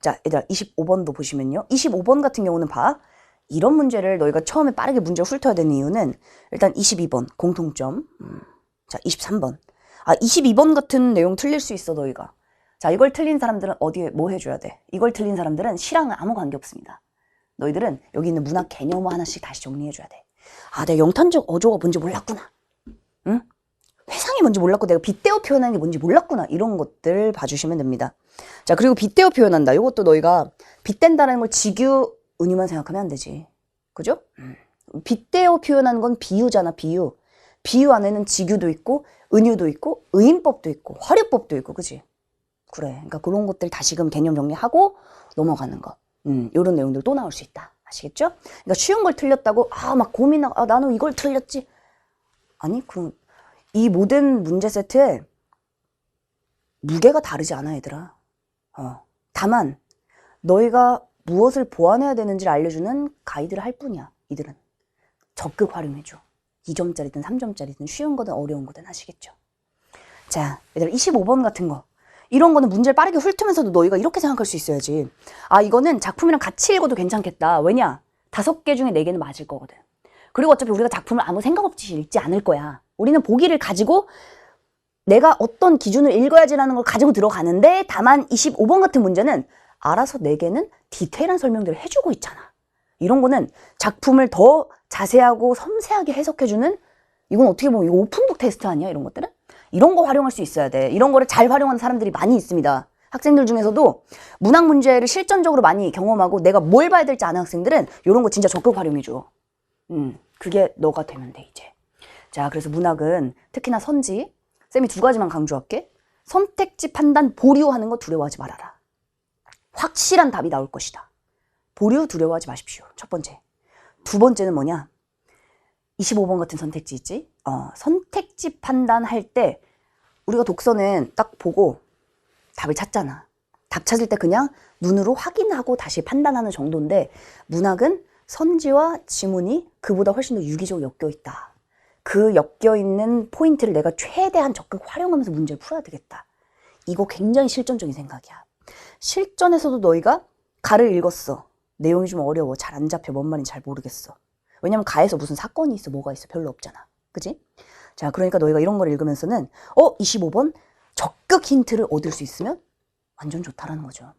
자, 얘들아 25번도 보시면요. 25번 같은 경우는 봐. 이런 문제를 너희가 처음에 빠르게 문제 훑어야 되는 이유는 일단 22번 공통점. 자, 23번. 22번 같은 내용 틀릴 수 있어 너희가. 자, 이걸 틀린 사람들은 어디에 뭐 해줘야 돼? 이걸 틀린 사람들은 시랑은 아무 관계 없습니다. 너희들은 여기 있는 문학 개념을 하나씩 다시 정리해줘야 돼. 내가 영탄적 어조가 뭔지 몰랐구나. 응? 회상이 뭔지 몰랐고 내가 빗대어 표현하는 게 뭔지 몰랐구나. 이런 것들 봐주시면 됩니다. 자, 그리고 빗대어 표현한다. 이것도 너희가 빗댄다는 걸 직유, 은유만 생각하면 안 되지. 그죠? 빗대어 표현하는 건 비유잖아, 비유. 비유 안에는 직유도 있고, 은유도 있고, 의인법도 있고, 화류법도 있고, 그지? 그래. 그러니까 그런 것들 다시금 개념 정리하고 넘어가는 거. 이런 내용들 또 나올 수 있다. 아시겠죠? 그러니까 쉬운 걸 틀렸다고, 막 고민하고, 나는 이걸 틀렸지. 아니, 그럼 이 모든 문제 세트에 무게가 다르지 않아, 얘들아. 다만, 너희가 무엇을 보완해야 되는지를 알려주는 가이드를 할 뿐이야, 이들은. 적극 활용해줘. 2점짜리든 3점짜리든 쉬운 거든 어려운 거든 아시겠죠? 자, 얘들아 25번 같은 거. 이런 거는 문제를 빠르게 훑으면서도 너희가 이렇게 생각할 수 있어야지. 이거는 작품이랑 같이 읽어도 괜찮겠다. 왜냐? 5개 중에 4개는 맞을 거거든. 그리고 어차피 우리가 작품을 아무 생각 없이 읽지 않을 거야. 우리는 보기를 가지고 내가 어떤 기준을 읽어야지라는 걸 가지고 들어가는데 다만 25번 같은 문제는 알아서 내게는 디테일한 설명들을 해주고 있잖아. 이런 거는 작품을 더 자세하고 섬세하게 해석해주는 이건 어떻게 보면 오픈북 테스트 아니야? 이런 것들은? 이런 거 활용할 수 있어야 돼. 이런 거를 잘 활용하는 사람들이 많이 있습니다. 학생들 중에서도 문학 문제를 실전적으로 많이 경험하고 내가 뭘 봐야 될지 아는 학생들은 이런 거 진짜 적극 활용해줘. 그게 너가 되면 돼 이제. 자, 그래서 문학은 특히나 선지, 쌤이 2가지만 강조할게. 선택지 판단 보류하는 거 두려워하지 말아라. 확실한 답이 나올 것이다. 보류 두려워하지 마십시오. 첫 번째. 두 번째는 뭐냐? 25번 같은 선택지 있지? 선택지 판단할 때 우리가 독서는 딱 보고 답을 찾잖아. 답 찾을 때 그냥 눈으로 확인하고 다시 판단하는 정도인데 문학은 선지와 지문이 그보다 훨씬 더 유기적으로 엮여있다. 그 엮여있는 포인트를 내가 최대한 적극 활용하면서 문제를 풀어야 되겠다. 이거 굉장히 실전적인 생각이야. 실전에서도 너희가 가를 읽었어. 내용이 좀 어려워. 잘 안 잡혀. 뭔 말인지 잘 모르겠어. 왜냐면 가에서 무슨 사건이 있어. 뭐가 있어. 별로 없잖아. 그지? 자, 그러니까 너희가 이런 걸 읽으면서는 25번 적극 힌트를 얻을 수 있으면 완전 좋다라는 거죠.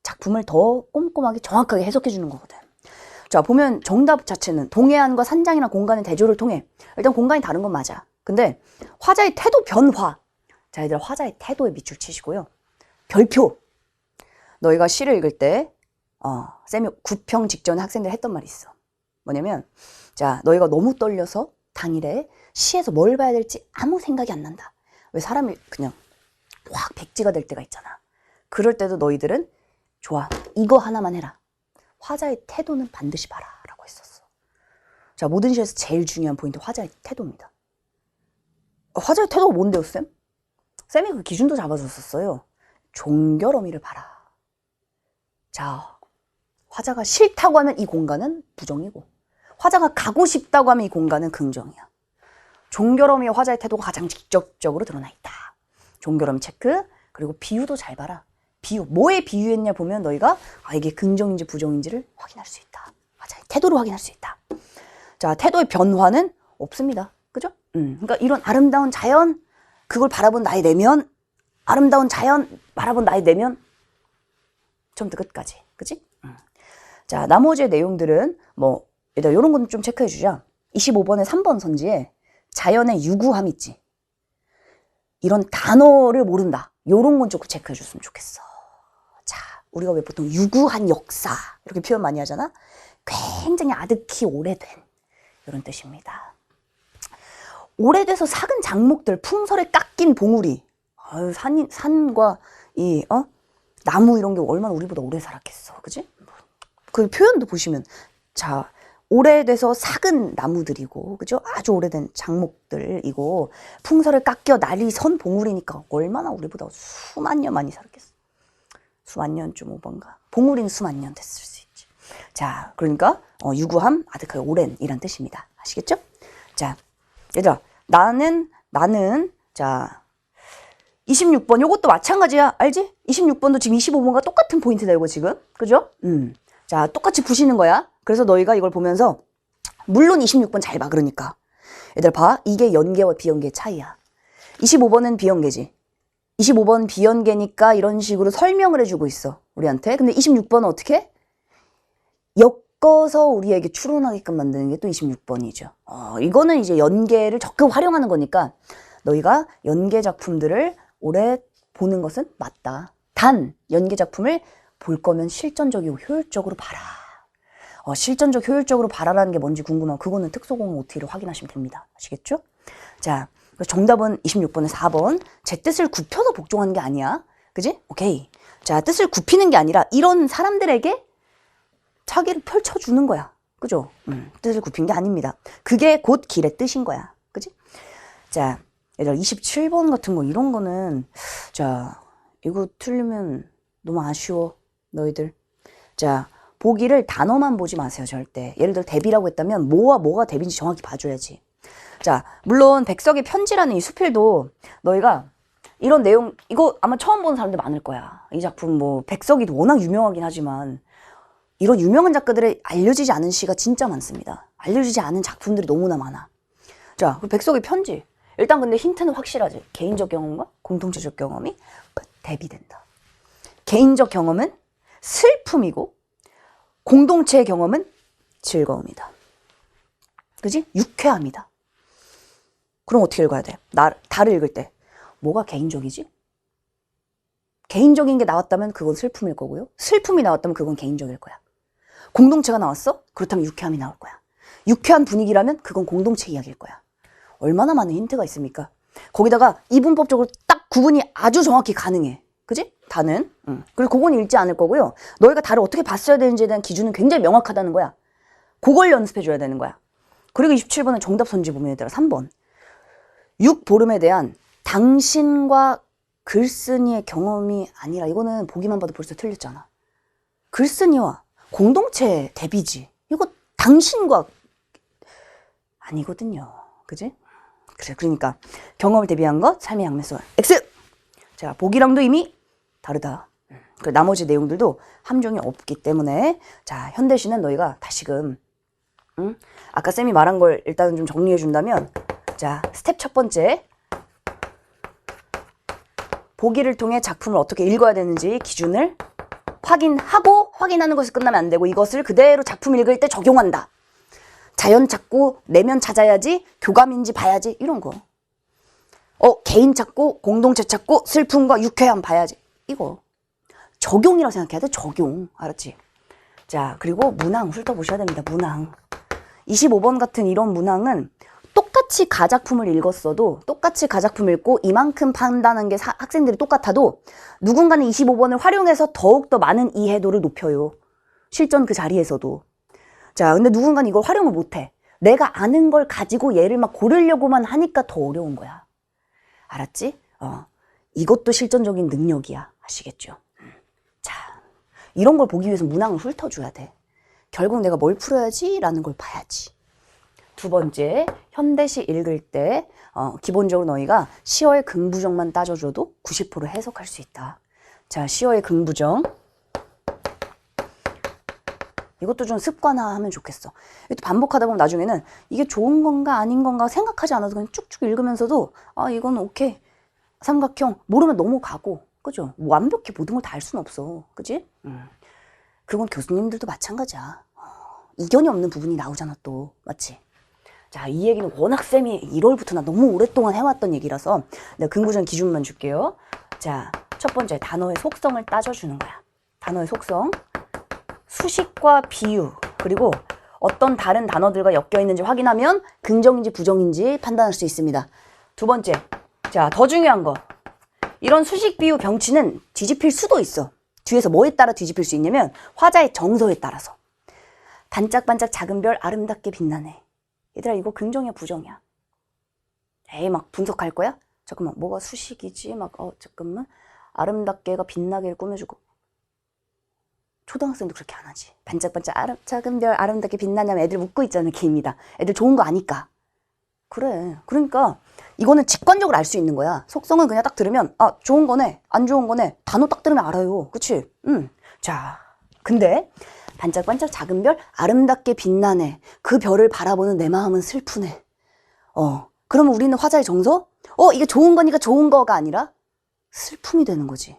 작품을 더 꼼꼼하게 정확하게 해석해 주는 거거든. 자, 보면 정답 자체는 동해안과 산장이나 공간의 대조를 통해 일단 공간이 다른 건 맞아. 근데 화자의 태도 변화. 자, 얘들아 화자의 태도에 밑줄 치시고요. 별표. 너희가 시를 읽을 때 쌤이 9평 직전에 학생들 했던 말이 있어. 뭐냐면 자, 너희가 너무 떨려서 당일에 시에서 뭘 봐야 될지 아무 생각이 안 난다. 왜 사람이 그냥 확 백지가 될 때가 있잖아. 그럴 때도 너희들은 좋아. 이거 하나만 해라. 화자의 태도는 반드시 봐라 라고 했었어. 자, 모든 시에서 제일 중요한 포인트 화자의 태도입니다. 화자의 태도가 뭔데요, 쌤? 쌤이 그 기준도 잡아줬었어요. 종결어미를 봐라. 자, 화자가 싫다고 하면 이 공간은 부정이고 화자가 가고 싶다고 하면 이 공간은 긍정이야. 종결어미의 화자의 태도가 가장 직접적으로 드러나 있다. 종결어미 체크. 그리고 비유도 잘 봐라. 비유. 뭐에 비유했냐 보면 너희가 이게 긍정인지 부정인지를 확인할 수 있다. 화자의 태도로 확인할 수 있다. 자, 태도의 변화는 없습니다. 그죠? 그러니까 이런 아름다운 자연, 그걸 바라본 나의 내면, 아름다운 자연 바라본 나의 내면, 처음부터 끝까지. 그치? 자, 나머지의 내용들은 뭐 일단 이런 건 좀 체크해 주자. 25번에 3번 선지에 자연의 유구함 있지. 이런 단어를 모른다. 이런 건 조금 체크해 줬으면 좋겠어. 자, 우리가 왜 보통 유구한 역사 이렇게 표현 많이 하잖아. 굉장히 아득히 오래된 이런 뜻입니다. 오래돼서 삭은 작목들, 풍설에 깎인 봉우리. 산과 이 나무 이런 게 얼마나 우리보다 오래 살았겠어. 그지? 그 표현도 보시면 자, 오래돼서 삭은 나무들이고 그죠? 아주 오래된 작목들이고 풍설을 깎여 날이 선 봉우리니까 얼마나 우리보다 수만 년 많이 살았겠어. 수만 년 좀 오반가. 봉우리는 수만 년 됐을 수 있지. 자, 그러니까 유구함, 아득하게 오랜 이란 뜻입니다. 아시겠죠? 자, 얘들아 나는 자 26번 요것도 마찬가지야. 알지? 26번도 지금 25번과 똑같은 포인트다 이거 지금. 그죠? 자, 똑같이 부시는 거야. 그래서 너희가 이걸 보면서 물론 26번 잘 봐. 그러니까 얘들 봐. 이게 연계와 비연계의 차이야. 25번은 비연계지. 25번 비연계니까 이런 식으로 설명을 해주고 있어. 우리한테. 근데 26번은 어떻게? 엮어서 우리에게 추론하게끔 만드는 게 또 26번이죠. 이거는 이제 연계를 적극 활용하는 거니까 너희가 연계 작품들을 오래 보는 것은 맞다. 단 연계 작품을 볼 거면 실전적이고 효율적으로 봐라. 실전적 효율적으로 봐라라는 게 뭔지 궁금하면 그거는 특소공학 OT를 확인하시면 됩니다. 아시겠죠? 자, 정답은 26번에 4번. 제 뜻을 굽혀서 복종하는 게 아니야. 그지? 오케이. 자, 뜻을 굽히는 게 아니라 이런 사람들에게 차기를 펼쳐주는 거야. 그죠? 뜻을 굽힌 게 아닙니다. 그게 곧 길의 뜻인 거야. 그지? 자, 얘들아 27번 같은 거 이런 거는 자, 이거 틀리면 너무 아쉬워. 너희들. 자, 보기를 단어만 보지 마세요. 절대. 예를 들어 대비라고 했다면 뭐와 뭐가 대비인지 정확히 봐줘야지. 자, 물론 백석의 편지라는 이 수필도 너희가 이런 내용 이거 아마 처음 보는 사람들 많을 거야. 이 작품 뭐 백석이 워낙 유명하긴 하지만 이런 유명한 작가들의 알려지지 않은 시가 진짜 많습니다. 알려지지 않은 작품들이 너무나 많아. 자, 그 백석의 편지. 일단 근데 힌트는 확실하지. 개인적 경험과 공동체적 경험이 대비된다. 개인적 경험은 슬픔이고 공동체의 경험은 즐거움이다. 그지? 유쾌함이다. 그럼 어떻게 읽어야 돼? 달을 읽을 때 뭐가 개인적이지? 개인적인 게 나왔다면 그건 슬픔일 거고요. 슬픔이 나왔다면 그건 개인적일 거야. 공동체가 나왔어? 그렇다면 유쾌함이 나올 거야. 유쾌한 분위기라면 그건 공동체 이야기일 거야. 얼마나 많은 힌트가 있습니까? 거기다가 이분법적으로 딱 구분이 아주 정확히 가능해. 그지? 다는. 그리고 그건 읽지 않을 거고요. 너희가 달을 어떻게 봤어야 되는지에 대한 기준은 굉장히 명확하다는 거야. 그걸 연습해줘야 되는 거야. 그리고 27번은 정답 선지 보면 얘들아 3번. 육보름에 대한 당신과 글쓴이의 경험이 아니라 이거는 보기만 봐도 벌써 틀렸잖아. 글쓴이와 공동체 대비지. 이거 당신과 아니거든요. 그지? 그래, 그러니까 경험을 대비한 것, 삶의 양면성 X! 자, 보기랑도 이미 다르다. 그 나머지 내용들도 함정이 없기 때문에 자, 현대시는 너희가 다시금 아까 쌤이 말한 걸 일단은 좀 정리해 준다면 자, 스텝 첫 번째 보기를 통해 작품을 어떻게 읽어야 되는지 기준을 확인하고 확인하는 것이 끝나면 안 되고 이것을 그대로 작품 읽을 때 적용한다. 자연 찾고 내면 찾아야지 교감인지 봐야지 이런 거. 개인 찾고 공동체 찾고 슬픔과 유쾌함 봐야지 이거. 적용이라고 생각해야 돼. 적용. 알았지? 자, 그리고 문항 훑어보셔야 됩니다. 문항. 25번 같은 이런 문항은 똑같이 가작품을 읽었어도 똑같이 가작품 읽고 이만큼 판단한 게 학생들이 똑같아도 누군가는 25번을 활용해서 더욱더 많은 이해도를 높여요. 실전 그 자리에서도. 자, 근데 누군가는 이걸 활용을 못해. 내가 아는 걸 가지고 얘를 막 고르려고만 하니까 더 어려운 거야. 알았지? 이것도 실전적인 능력이야. 아시겠죠? 자, 이런 걸 보기 위해서 문항을 훑어줘야 돼. 결국 내가 뭘 풀어야지? 라는 걸 봐야지. 두 번째, 현대시 읽을 때 기본적으로 너희가 시어의 긍부정만 따져줘도 90% 해석할 수 있다. 자, 시어의 긍부정. 이것도 좀 습관화하면 좋겠어. 이것도 반복하다 보면 나중에는 이게 좋은 건가 아닌 건가 생각하지 않아도 그냥 쭉쭉 읽으면서도 이건 오케이. 삼각형 모르면 넘어가고. 그죠? 완벽히 모든 걸 다 알 수는 없어. 그지? 그건 교수님들도 마찬가지야. 이견이 없는 부분이 나오잖아 또. 맞지? 자, 이 얘기는 워낙 쌤이 1월부터 나 너무 오랫동안 해왔던 얘기라서 내가 긍부정 기준만 줄게요. 자, 첫 번째 단어의 속성을 따져주는 거야. 단어의 속성. 수식과 비유, 그리고 어떤 다른 단어들과 엮여있는지 확인하면 긍정인지 부정인지 판단할 수 있습니다. 두 번째, 자, 더 중요한 거. 이런 수식, 비유, 병치는 뒤집힐 수도 있어. 뒤에서 뭐에 따라 뒤집힐 수 있냐면 화자의 정서에 따라서. 반짝반짝 작은 별 아름답게 빛나네. 얘들아 이거 긍정이야 부정이야? 에이 막 분석할 거야? 잠깐만 뭐가 수식이지? 막 잠깐만 아름답게가 빛나게를 꾸며주고 초등학생도 그렇게 안 하지. 반짝반짝 작은 별 아름답게 빛나냐면 애들 웃고 있잖아. 게임이다. 애들 좋은 거 아니까. 그래. 그러니까 이거는 직관적으로 알 수 있는 거야. 속성은 그냥 딱 들으면 좋은 거네 안 좋은 거네 단어 딱 들으면 알아요. 그치? 자, 근데 반짝반짝 작은 별 아름답게 빛나네. 그 별을 바라보는 내 마음은 슬프네. 그러면 우리는 화자의 정서? 이게 좋은 거니까 좋은 거가 아니라 슬픔이 되는 거지.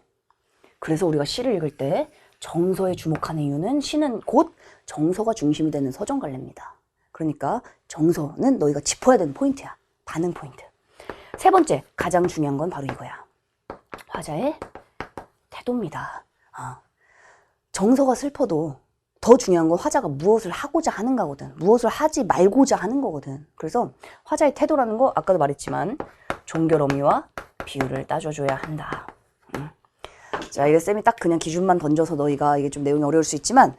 그래서 우리가 시를 읽을 때 정서에 주목하는 이유는 시는 곧 정서가 중심이 되는 서정갈래입니다. 그러니까 정서는 너희가 짚어야 되는 포인트야. 반응 포인트. 세 번째, 가장 중요한 건 바로 이거야. 화자의 태도입니다. 정서가 슬퍼도 더 중요한 건 화자가 무엇을 하고자 하는 거거든. 무엇을 하지 말고자 하는 거거든. 그래서 화자의 태도라는 거 아까도 말했지만 종결어미와 비유를 따져줘야 한다. 자, 이게 쌤이 딱 그냥 기준만 던져서 너희가 이게 좀 내용이 어려울 수 있지만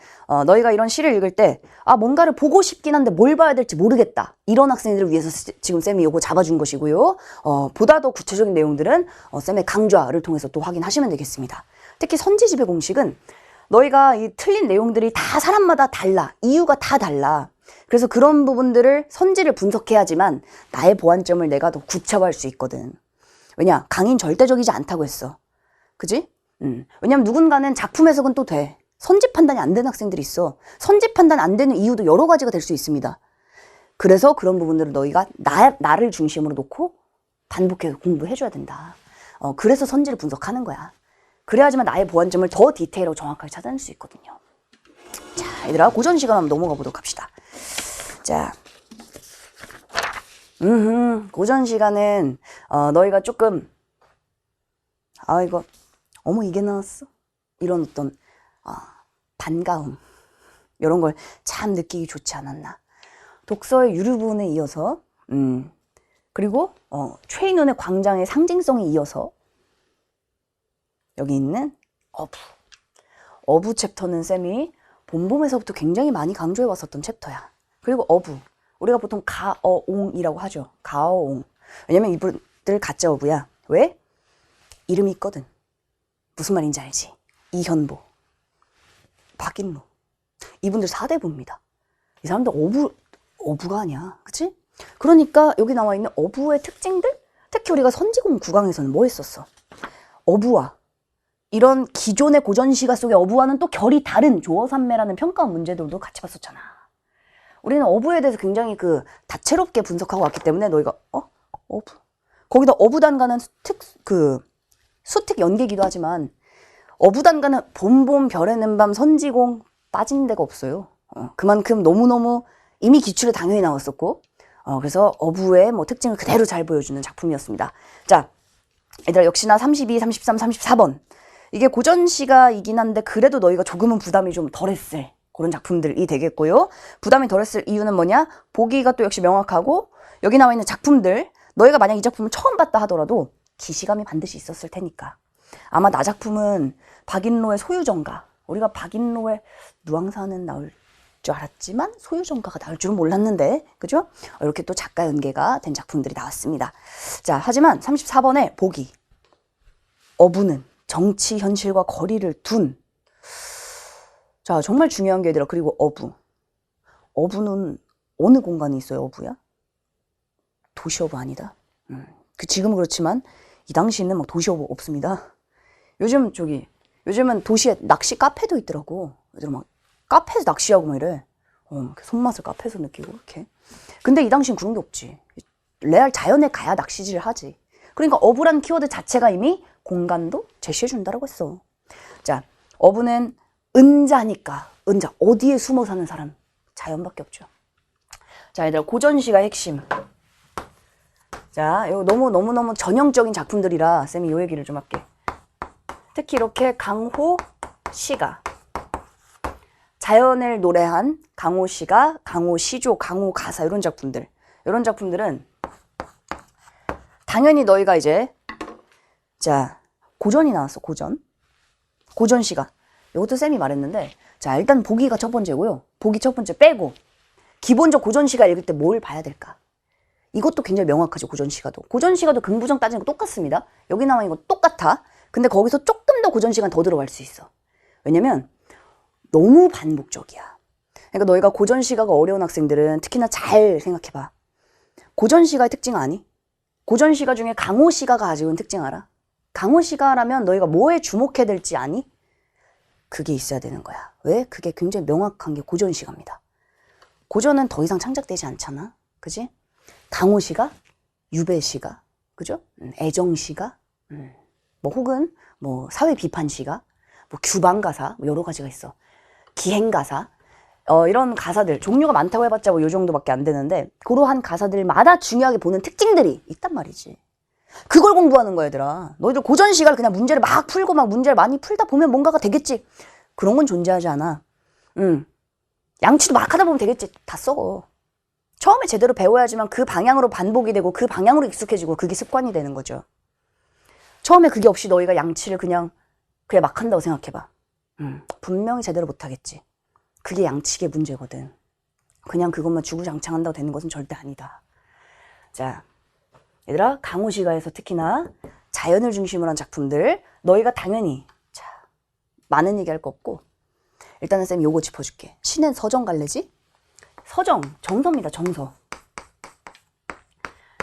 너희가 이런 시를 읽을 때 뭔가를 보고 싶긴 한데 뭘 봐야 될지 모르겠다. 이런 학생들을 위해서 지금 쌤이 요거 잡아준 것이고요. 보다 더 구체적인 내용들은 쌤의 강좌를 통해서 또 확인하시면 되겠습니다. 특히 선지집의 공식은 너희가 이 틀린 내용들이 다 사람마다 달라. 이유가 다 달라. 그래서 그런 부분들을 선지를 분석해야지만 나의 보완점을 내가 더 구체화할 수 있거든. 왜냐? 강의는 절대적이지 않다고 했어. 그지? 왜냐면 누군가는 작품 해석은 또 돼. 선지 판단이 안 되는 학생들이 있어. 선지 판단 안 되는 이유도 여러 가지가 될 수 있습니다. 그래서 그런 부분들을 너희가 나를 중심으로 놓고 반복해서 공부해줘야 된다. 그래서 선지를 분석하는 거야. 그래야지만 나의 보완점을 더 디테일하고 정확하게 찾아낼 수 있거든요. 자, 얘들아, 고전 시간 한번 넘어가 보도록 합시다. 자, 고전 시간은 너희가 조금 이거 어머 이게 나왔어? 이런 어떤 반가움 이런 걸 참 느끼기 좋지 않았나. 독서의 유류분에 이어서 그리고 최인원의 광장의 상징성에 이어서 여기 있는 어부 챕터는 쌤이 봄봄에서부터 굉장히 많이 강조해 왔었던 챕터야. 그리고 어부, 우리가 보통 가어옹이라고 하죠. 가어옹. 왜냐면 이분들 가짜 어부야. 왜? 이름이 있거든. 무슨 말인지 알지? 이현보, 박인로, 이분들 4대부입니다. 이 사람들 어부가 아니야. 그치? 그러니까 여기 나와 있는 어부의 특징들? 특히 우리가 선지공 9강에서는 뭐 했었어? 어부와 이런 기존의 고전시가 속의 어부와는 또 결이 다른 조어산매라는 평가 문제들도 같이 봤었잖아. 우리는 어부에 대해서 굉장히 다채롭게 분석하고 왔기 때문에 너희가 어부 거기다 어부단가는 수특 연계기도 하지만 어부단가는 봄봄 별에는 밤 선지공 빠진 데가 없어요. 그만큼 너무너무 이미 기출에 당연히 나왔었고 그래서 어부의 특징을 그대로 잘 보여주는 작품이었습니다. 자, 얘들아 역시나 32, 33, 34번 이게 고전시가이긴 한데 그래도 너희가 조금은 부담이 좀 덜했을 그런 작품들이 되겠고요. 부담이 덜했을 이유는 뭐냐? 보기가 또 역시 명확하고 여기 나와 있는 작품들 너희가 만약 이 작품을 처음 봤다 하더라도 기시감이 반드시 있었을 테니까 아마 나 작품은 박인로의 소유정가 우리가 박인로의 누앙사는 나올 줄 알았지만 소유정가가 나올 줄은 몰랐는데 그죠? 이렇게 또 작가 연계가 된 작품들이 나왔습니다. 자, 하지만 34번에 보기 어부는 정치 현실과 거리를 둔 자, 정말 중요한 게 얘들아. 그리고 어부는 어느 공간에 있어요? 어부야? 도시어부 아니다. 지금은 그렇지만 이 당시에는 도시어부 없습니다. 요즘은 도시에 낚시 카페도 있더라고. 얘들아 카페에서 낚시하고 이래. 손맛을 카페에서 느끼고 이렇게. 근데 이 당시엔 그런 게 없지. 레알 자연에 가야 낚시질을 하지. 그러니까 어부란 키워드 자체가 이미 공간도 제시해준다라고 했어. 자, 어부는 은자니까. 은자. 어디에 숨어 사는 사람? 자연밖에 없죠. 자, 얘들아 고전시가 핵심. 자, 이거 너무너무 전형적인 작품들이라 쌤이 요 얘기를 좀 할게. 특히 이렇게 강호 시가 자연을 노래한 강호 시가, 강호 시조, 강호 가사 이런 작품들은 당연히 너희가 이제 자 고전이 나왔어. 고전 시가 이것도 쌤이 말했는데 자 일단 보기가 첫 번째고요. 보기 첫 번째 빼고 기본적 고전 시가 읽을 때 뭘 봐야 될까? 이것도 굉장히 명확하죠. 고전 시가도 긍부정 따지는 거 똑같습니다. 여기 나와 있는 거 똑같아. 근데 거기서 조금 더 고전 시간 더 들어갈 수 있어. 왜냐면 너무 반복적이야. 그러니까 너희가 고전 시가가 어려운 학생들은 특히나 잘 생각해봐. 고전 시가의 특징 아니? 고전 시가 중에 강호 시가가 가지고 있는 특징 알아? 강호 시가라면 너희가 뭐에 주목해야 될지 아니? 그게 있어야 되는 거야. 왜? 그게 굉장히 명확한 게 고전 시가입니다. 고전은 더 이상 창작되지 않잖아. 그지? 강호 시가, 유배 시가, 그죠? 애정 시가, 혹은 사회 비판 시가, 규방 가사, 여러 가지가 있어. 기행 가사, 이런 가사들 종류가 많다고 해봤자 요 정도밖에 안 되는데 그러한 가사들마다 중요하게 보는 특징들이 있단 말이지. 그걸 공부하는 거야 얘들아. 너희들 고전 시간을 그냥 문제를 막 풀고 막 문제를 많이 풀다 보면 뭔가가 되겠지. 그런 건 존재하지 않아. 양치도 막 하다 보면 되겠지. 다 썩어. 처음에 제대로 배워야지만 그 방향으로 반복이 되고 그 방향으로 익숙해지고 그게 습관이 되는 거죠. 처음에 그게 없이 너희가 양치를 그냥 막 한다고 생각해봐. 분명히 제대로 못하겠지. 그게 양치의 문제거든. 그냥 그것만 주구장창 한다고 되는 것은 절대 아니다. 자, 얘들아 강호 시가에서 특히나 자연을 중심으로 한 작품들 너희가 당연히 많은 얘기할 거 없고 일단은 쌤 요거 짚어줄게. 시는 서정 갈래지? 서정, 정서입니다. 정서.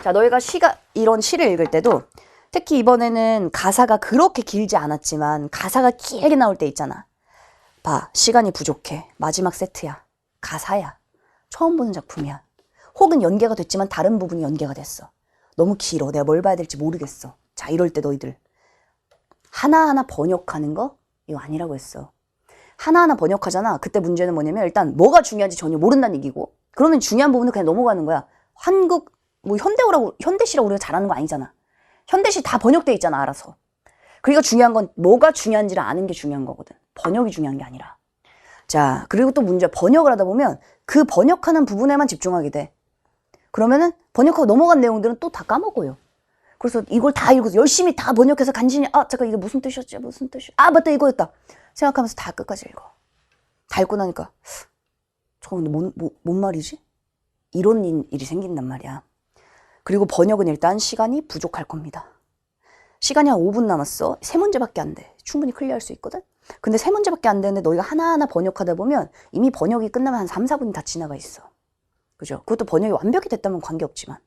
자, 너희가 이런 시를 읽을 때도 특히 이번에는 가사가 그렇게 길지 않았지만 가사가 길게 나올 때 있잖아. 봐, 시간이 부족해. 마지막 세트야. 가사야. 처음 보는 작품이야. 혹은 연계가 됐지만 다른 부분이 연계가 됐어. 너무 길어. 내가 뭘 봐야 될지 모르겠어. 자, 이럴 때 너희들 하나하나 번역하는 거 이거 아니라고 했어. 하나하나 번역하잖아. 그때 문제는 뭐냐면 일단 뭐가 중요한지 전혀 모른다는 얘기고, 그러면 중요한 부분은 그냥 넘어가는 거야. 한국 뭐 현대시라고 우리가 잘하는 거 아니잖아. 현대시 다 번역돼 있잖아, 알아서. 그러니까 중요한 건 뭐가 중요한지를 아는 게 중요한 거거든. 번역이 중요한 게 아니라. 자, 그리고 또 문제, 번역을 하다 보면 그 번역하는 부분에만 집중하게 돼. 그러면은 번역하고 넘어간 내용들은 또 다 까먹어요. 그래서 이걸 다 읽어서 열심히 다 번역해서 간신히 잠깐 이게 무슨 뜻이었지? 무슨 뜻이? 맞다, 이거였다 생각하면서 다 끝까지 읽어. 다 읽고 나니까 저거 근데 뭔 말이지? 이런 일이 생긴단 말이야. 그리고 번역은 일단 시간이 부족할 겁니다. 시간이 한 5분 남았어. 3문제밖에 안 돼. 충분히 클리어할 수 있거든? 근데 3문제밖에 안 되는데 너희가 하나하나 번역하다 보면 이미 번역이 끝나면 한 3, 4분이 다 지나가 있어. 그죠? 그것도 번역이 완벽히 됐다면 관계없지만.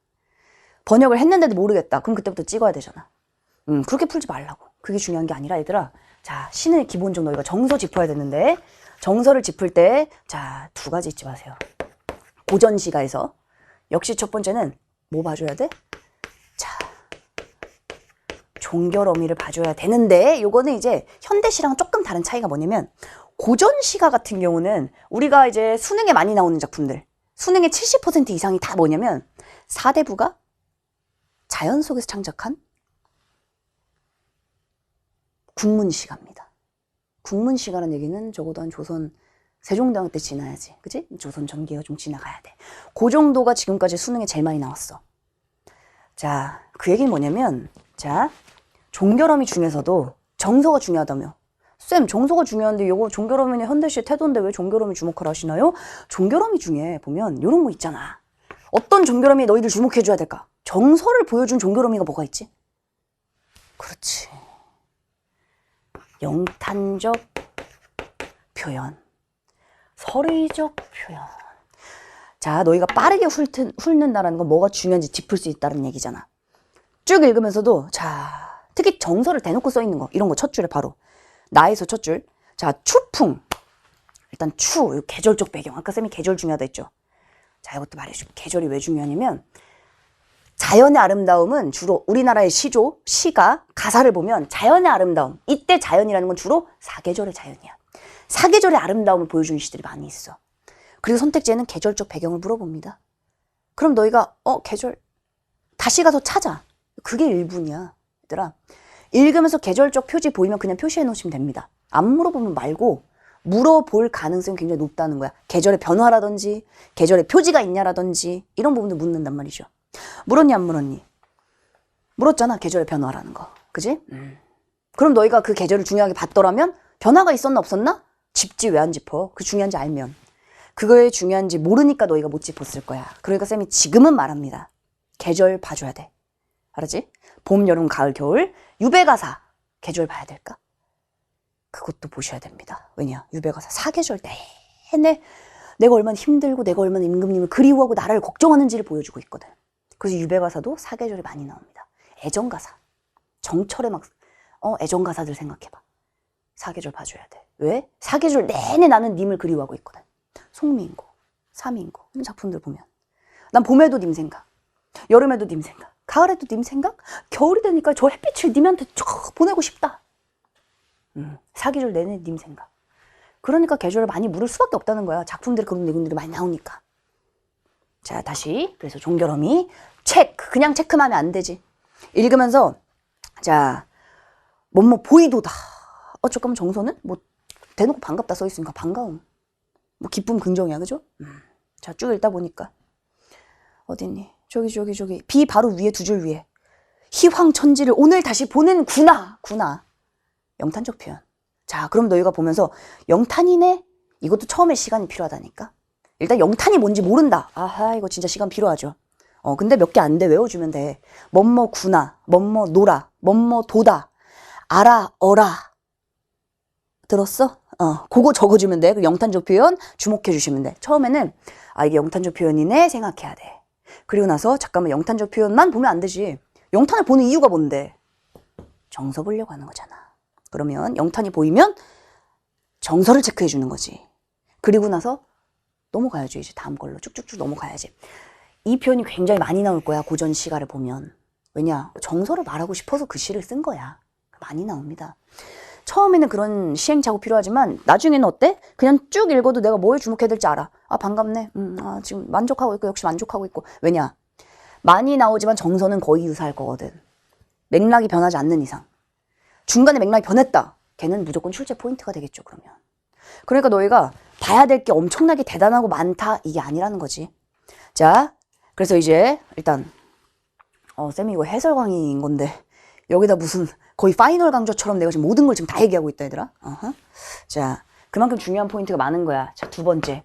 번역을 했는데도 모르겠다. 그럼 그때부터 찍어야 되잖아. 그렇게 풀지 말라고. 그게 중요한 게 아니라 얘들아. 자, 시는 기본적으로 너희가 정서 짚어야 되는데 정서를 짚을 때 자, 2가지 잊지 마세요. 고전시가에서 역시 첫 번째는 뭐 봐줘야 돼? 자, 종결어미를 봐줘야 되는데 요거는 이제 현대시랑 조금 다른 차이가 뭐냐면 고전시가 같은 경우는 우리가 이제 수능에 많이 나오는 작품들 수능의 70% 이상이 다 뭐냐면 사대부가 자연 속에서 창작한 국문시가입니다. 국문시가라는 얘기는 적어도 한 조선 세종대왕 때 지나야지. 그치? 조선 전기가 좀 지나가야 돼. 그 정도가 지금까지 수능에 제일 많이 나왔어. 자, 그 얘기는 뭐냐면 자, 종결어미 중에서도 정서가 중요하다며. 쌤, 정서가 중요한데 이거 종결어미는 현대시의 태도인데 왜 종결어미 주목하라 하시나요? 종결어미 중에 보면 이런 거 있잖아. 어떤 종결어미에 너희들 주목해줘야 될까? 정서를 보여준 종결어미가 뭐가 있지? 그렇지. 영탄적 표현, 설의적 표현. 자, 너희가 빠르게 훑는다는 건 뭐가 중요한지 짚을 수 있다는 얘기잖아. 쭉 읽으면서도 자, 특히 정서를 대놓고 써 있는 거 이런 거 첫 줄에 바로 나에서 첫 줄. 자, 추풍. 일단 계절적 배경. 아까 쌤이 계절 중요하다 했죠. 자, 이것도 말해줄게. 계절이 왜 중요하냐면 자연의 아름다움은 주로 우리나라의 시가 가사를 보면 자연의 아름다움. 이때 자연이라는 건 주로 사계절의 자연이야. 사계절의 아름다움을 보여주는 시들이 많이 있어. 그리고 선택지에는 계절적 배경을 물어봅니다. 그럼 너희가 계절 다시 가서 찾아. 그게 1분이야. 얘들아. 읽으면서 계절적 표지 보이면 그냥 표시해 놓으시면 됩니다. 안 물어보면 말고 물어볼 가능성이 굉장히 높다는 거야. 계절의 변화라든지 계절의 표지가 있냐라든지 이런 부분들 묻는단 말이죠. 물었니 안 물었니? 물었잖아. 계절의 변화라는 거. 그지? 그럼 너희가 그 계절을 중요하게 봤더라면 변화가 있었나 없었나? 짚지 왜 안 짚어? 그 중요한지 알면. 그거에 중요한지 모르니까 너희가 못 짚었을 거야. 그러니까 쌤이 지금은 말합니다. 계절 봐줘야 돼. 알았지? 봄, 여름, 가을, 겨울. 유배가사. 계절 봐야 될까? 그것도 보셔야 됩니다. 왜냐? 유배가사 사계절 내내 내가 얼마나 힘들고 내가 얼마나 임금님을 그리워하고 나라를 걱정하는지를 보여주고 있거든. 그래서 유배가사도 사계절이 많이 나옵니다. 애정가사. 정철의 막 애정가사들 생각해봐. 사계절 봐줘야 돼. 왜? 사계절 내내 나는 님을 그리워하고 있거든. 송미인고, 삼인고 이런 작품들 보면 난 봄에도 님 생각, 여름에도 님 생각, 가을에도 님 생각, 겨울이 되니까 저 햇빛을 님한테 쭉 보내고 싶다. 사계절 내내 님 생각. 그러니까 계절을 많이 물을 수밖에 없다는 거야. 작품들이 그런 내용들이 많이 나오니까. 자, 다시. 그래서 종결어미 그냥 체크만 하면 안 되지. 읽으면서 자, 뭐뭐 보이도다. 잠깐만 정서는? 뭐 대놓고 반갑다 써있으니까 반가움. 뭐 기쁨 긍정이야. 그죠? 자, 쭉 읽다 보니까 어딨니? 저기 비 바로 위에 2줄 위에 희황천지를 오늘 다시 보는구나. 영탄적 표현. 자, 그럼 너희가 보면서 영탄이네? 이것도 처음에 시간이 필요하다니까. 일단 영탄이 뭔지 모른다. 아하, 이거 진짜 시간 필요하죠. 근데 몇 개 안 돼. 외워주면 돼. 뭐뭐구나, 뭐뭐노라, 뭐뭐도다, 알아, 어라. 들었어? 그거 적어주면 돼. 그 영탄적 표현 주목해 주시면 돼. 처음에는 이게 영탄적 표현이네 생각해야 돼. 그리고 나서 잠깐만 영탄적 표현만 보면 안 되지. 영탄을 보는 이유가 뭔데? 정서 보려고 하는 거잖아. 그러면 영탄이 보이면 정서를 체크해 주는 거지. 그리고 나서 넘어가야지. 이제 다음 걸로 쭉쭉쭉 넘어가야지. 이 표현이 굉장히 많이 나올 거야. 고전 시가를 보면. 왜냐? 정서를 말하고 싶어서 그 시를 쓴 거야. 많이 나옵니다. 처음에는 그런 시행착오 필요하지만 나중에는 어때? 그냥 쭉 읽어도 내가 뭐에 주목해야 될지 알아. 아, 반갑네. 지금 만족하고 있고 역시 만족하고 있고. 왜냐? 많이 나오지만 정서는 거의 유사할 거거든. 맥락이 변하지 않는 이상. 중간에 맥락이 변했다. 걔는 무조건 출제 포인트가 되겠죠, 그러면. 그러니까 너희가 봐야 될 게 엄청나게 대단하고 많다, 이게 아니라는 거지. 자, 그래서 이제 일단 쌤이 이거 해설 강의인 건데 여기다 무슨 거의 파이널 강좌처럼 내가 지금 모든 걸 지금 다 얘기하고 있다, 얘들아. 자, 그만큼 중요한 포인트가 많은 거야. 자, 두 번째.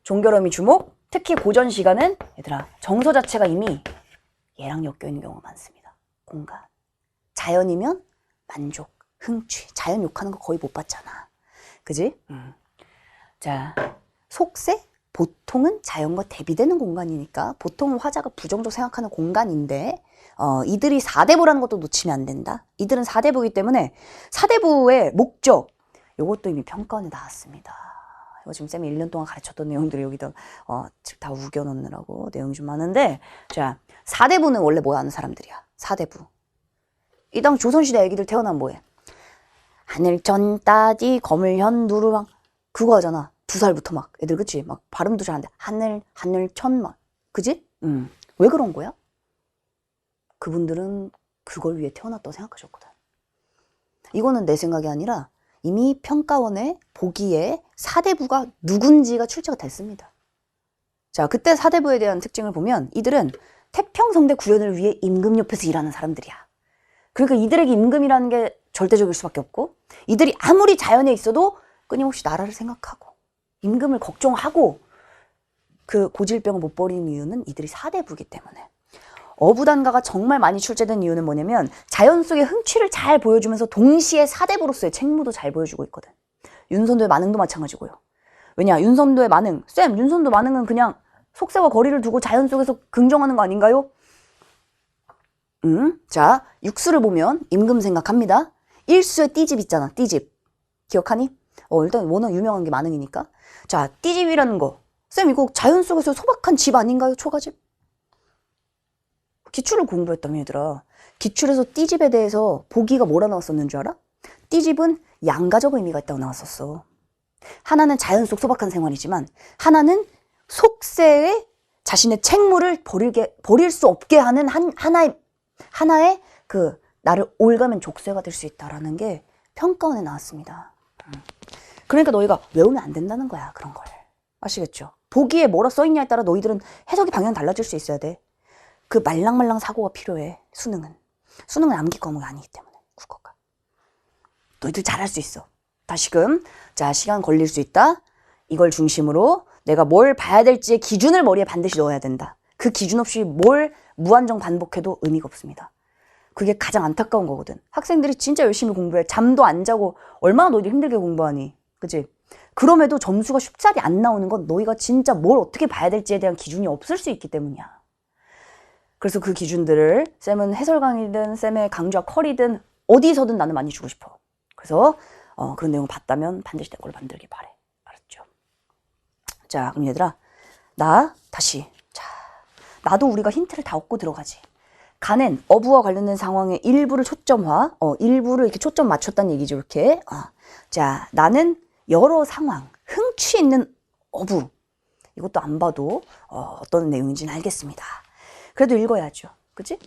종결어미 주목. 특히 고전 시간은 얘들아, 정서 자체가 이미 얘랑 엮여 있는 경우가 많습니다. 공간. 자연이면 만족, 흥취. 자연 욕하는 거 거의 못 봤잖아. 그지? 자, 속세? 보통은 자연과 대비되는 공간이니까 보통은 화자가 부정적 생각하는 공간인데 이들이 사대부라는 것도 놓치면 안 된다. 이들은 사대부이기 때문에 사대부의 목적, 요것도 이미 평가원에 나왔습니다. 이거 지금 쌤이 1년 동안 가르쳤던 내용들이 여기다 다 우겨넣느라고 내용이 좀 많은데, 자, 사대부는 원래 뭐 하는 사람들이야? 사대부. 이 당 조선시대 애기들 태어나면 뭐해? 하늘천 따지 거물현 누르왕 그거 하잖아. 2살부터 막 애들, 그치? 막 발음도 잘 안 돼. 하늘천 막, 그지? 왜 그런 거야? 그분들은 그걸 위해 태어났다고 생각하셨거든. 이거는 내 생각이 아니라 이미 평가원에 보기에 사대부가 누군지가 출제가 됐습니다. 자, 그때 사대부에 대한 특징을 보면 이들은 태평성대 구현을 위해 임금 옆에서 일하는 사람들이야. 그러니까 이들에게 임금이라는 게 절대적일 수밖에 없고, 이들이 아무리 자연에 있어도 끊임없이 나라를 생각하고 임금을 걱정하고 그 고질병을 못 버리는 이유는 이들이 사대부이기 때문에. 어부단가가 정말 많이 출제된 이유는 뭐냐면 자연 속의 흥취를 잘 보여주면서 동시에 사대부로서의 책무도 잘 보여주고 있거든. 윤선도의 만흥도 마찬가지고요. 왜냐? 윤선도의 만흥, 쌤, 윤선도 만흥은 그냥 속세와 거리를 두고 자연 속에서 긍정하는 거 아닌가요? 자, 육수를 보면 임금 생각합니다. 일수의 띠집 있잖아, 띠집. 기억하니? 일단 워낙 유명한 게 만흥이니까. 자, 띠집이라는 거. 쌤, 이거 자연 속에서 소박한 집 아닌가요? 초가집? 기출을 공부했다며, 얘들아. 기출에서 띠집에 대해서 보기가 뭐라 나왔었는 줄 알아? 띠집은 양가적 의미가 있다고 나왔었어. 하나는 자연 속 소박한 생활이지만 하나는 속세에 자신의 책무를 버릴 수 없게 하는 하나의 그 나를 올가면 족쇄가 될 수 있다라는 게 평가원에 나왔습니다. 그러니까 너희가 외우면 안 된다는 거야, 그런 걸. 아시겠죠? 보기에 뭐라 써있냐에 따라 너희들은 해석의 방향이 달라질 수 있어야 돼. 그 말랑말랑 사고가 필요해, 수능은. 수능은 암기 과목이 아니기 때문에, 국어가. 너희들 잘할 수 있어. 다시금, 자, 시간 걸릴 수 있다. 이걸 중심으로 내가 뭘 봐야 될지의 기준을 머리에 반드시 넣어야 된다. 그 기준 없이 뭘 무한정 반복해도 의미가 없습니다. 그게 가장 안타까운 거거든. 학생들이 진짜 열심히 공부해. 잠도 안 자고 얼마나 너희들 힘들게 공부하니. 그치? 그럼에도 점수가 쉽사리 안 나오는 건 너희가 진짜 뭘 어떻게 봐야 될지에 대한 기준이 없을 수 있기 때문이야. 그래서 그 기준들을 쌤은 해설 강의든 쌤의 강좌 컬이든 어디서든 나는 많이 주고 싶어. 그래서 그런 내용을 봤다면 반드시 내 걸로 만들길 바래. 알았죠? 자, 그럼 얘들아, 다시. 자, 나도 우리가 힌트를 다 얻고 들어가지. 간엔 어부와 관련된 상황의 일부를 초점화, 일부를 이렇게 초점 맞췄다는 얘기죠, 이렇게. 자, 나는 여러 상황, 흥취 있는 어부. 이것도 안 봐도 어떤 내용인지는 알겠습니다. 그래도 읽어야죠. 그치?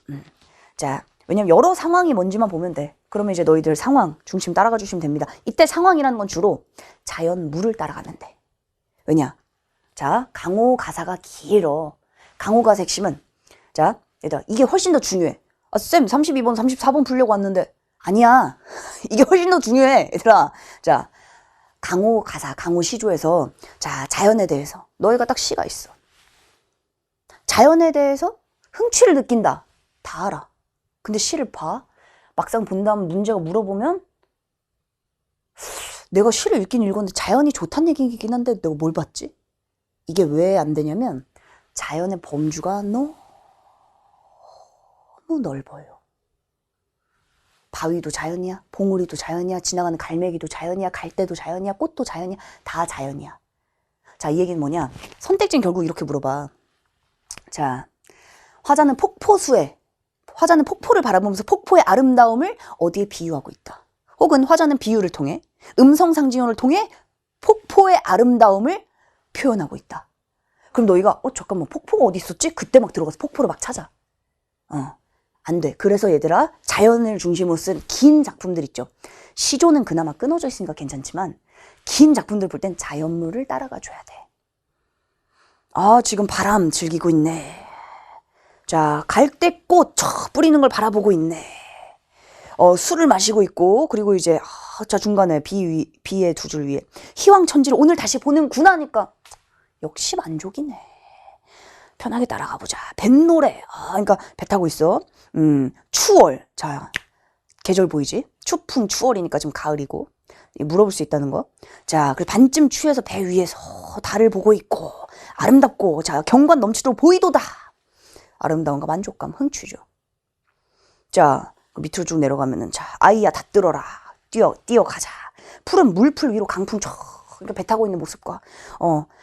자, 왜냐면 여러 상황이 뭔지만 보면 돼. 그러면 이제 너희들 상황 중심 따라가 주시면 됩니다. 이때 상황이라는 건 주로 자연 물을 따라가면 돼. 왜냐? 자, 강호 가사가 길어. 강호 가사 핵심은, 자, 얘들아, 이게 훨씬 더 중요해. 쌤, 32번, 34번 풀려고 왔는데. 아니야. 이게 훨씬 더 중요해, 얘들아. 자, 강호 가사, 강호 시조에서, 자, 자연에 대해서. 너희가 딱 시가 있어. 자연에 대해서 흥취를 느낀다. 다 알아. 근데 시를 봐. 막상 본 다음 문제가 물어보면 내가 시를 읽긴 읽었는데 자연이 좋다는 얘기긴 한데 내가 뭘 봤지? 이게 왜 안 되냐면 자연의 범주가 너무 넓어요. 바위도 자연이야, 봉우리도 자연이야, 지나가는 갈매기도 자연이야, 갈대도 자연이야, 꽃도 자연이야, 다 자연이야. 자, 이 얘기는 뭐냐? 선택지는 결국 이렇게 물어봐. 자, 화자는 폭포수에 화자는 폭포를 바라보면서 폭포의 아름다움을 어디에 비유하고 있다. 혹은 화자는 비유를 통해 음성상징어를 통해 폭포의 아름다움을 표현하고 있다. 그럼 너희가 잠깐만 폭포가 어디 있었지? 그때 막 들어가서 폭포를 막 찾아. 안 돼. 그래서 얘들아 자연을 중심으로 쓴 긴 작품들 있죠. 시조는 그나마 끊어져 있으니까 괜찮지만 긴 작품들 볼 땐 자연물을 따라가 줘야 돼. 지금 바람 즐기고 있네. 자, 갈대꽃 뿌리는 걸 바라보고 있네. 술을 마시고 있고, 그리고 이제 자 중간에 비의 두 줄 위에 희왕천지를 오늘 다시 보는구나 하니까 역시 만족이네. 편하게 따라가 보자. 뱃노래. 그러니까 배 타고 있어. 추월. 자, 계절 보이지? 추풍 추월이니까 지금 가을이고 물어볼 수 있다는 거. 자, 그리고 반쯤 취해서 배 위에서 달을 보고 있고 아름답고 자 경관 넘치도록 보이도다. 아름다움과 만족감, 흥취죠. 자, 그 밑으로 쭉 내려가면은 자 아이야 다 들어라. 뛰어가자. 푸른 물풀 위로 강풍 그러니까 배 타고 있는 모습과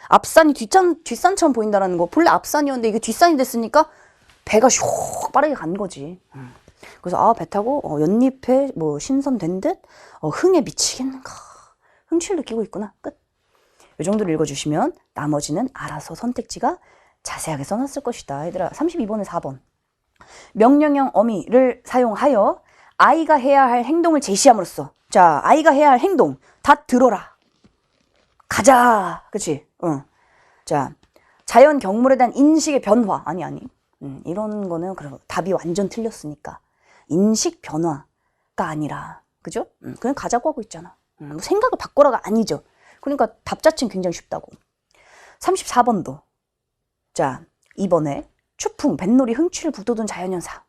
앞산이 뒷산처럼 보인다라는 거. 본래 앞산이었는데 이게 뒷산이 됐으니까 배가 슉 빠르게 간 거지. 그래서 배 타고 연잎에 뭐 신선된 듯 흥에 미치겠는가. 흥취를 느끼고 있구나. 끝. 이 정도를 읽어주시면 나머지는 알아서 선택지가 자세하게 써놨을 것이다. 얘들아 32번에 4번. 명령형 어미를 사용하여 아이가 해야 할 행동을 제시함으로써 자 아이가 해야 할 행동 다 들어라. 가자. 그치? 자 자연 경물에 대한 인식의 변화. 아니 이런 거는 그럼 답이 완전 틀렸으니까 인식 변화가 아니라 그죠? 그냥 가자고 하고 있잖아. 뭐 생각을 바꿔라가 아니죠. 그러니까 답 자체는 굉장히 쉽다고. 34번도 자 이번에 추풍, 뱃놀이, 흥취를 북돋운 자연현상.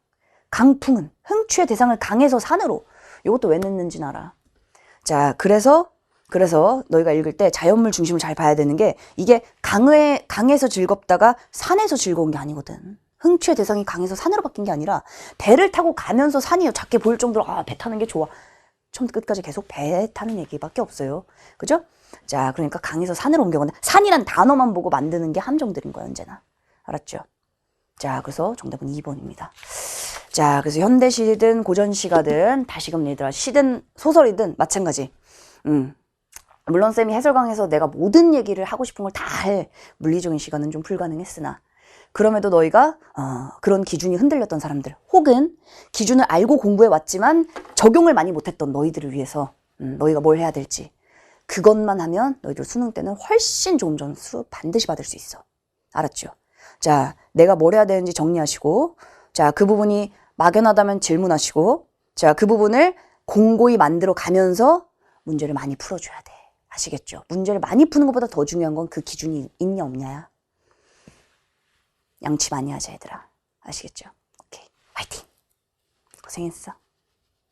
강풍은 흥취의 대상을 강에서 산으로. 이것도 왜 냈는지는 알아. 자 그래서 너희가 읽을 때 자연물 중심을 잘 봐야 되는 게 이게 강에서 즐겁다가 산에서 즐거운 게 아니거든. 흥취의 대상이 강에서 산으로 바뀐 게 아니라 배를 타고 가면서 산이 작게 보일 정도로 배 타는 게 좋아. 처음부터 끝까지 계속 배 타는 얘기밖에 없어요. 그죠? 자 그러니까 강에서 산으로 옮겨간다. 산이란 단어만 보고 만드는 게 함정들인 거야 언제나. 알았죠? 자 그래서 정답은 2번입니다. 자 그래서 현대시든 고전시가든 다시금 얘들아 시든 소설이든 마찬가지. 물론 쌤이 해설강에서 내가 모든 얘기를 하고 싶은 걸 다 할 물리적인 시간은 좀 불가능했으나 그럼에도 너희가 그런 기준이 흔들렸던 사람들 혹은 기준을 알고 공부해 왔지만 적용을 많이 못했던 너희들을 위해서 너희가 뭘 해야 될지 그것만 하면 너희들 수능 때는 훨씬 좋은 점수 반드시 받을 수 있어. 알았죠? 자 내가 뭘 해야 되는지 정리하시고 자 그 부분이 막연하다면 질문하시고 자 그 부분을 공고히 만들어 가면서 문제를 많이 풀어줘야 돼. 아시겠죠? 문제를 많이 푸는 것보다 더 중요한 건 그 기준이 있냐 없냐야. 양치 많이 하자 얘들아. 아시겠죠? 오케이. 화이팅. 고생했어.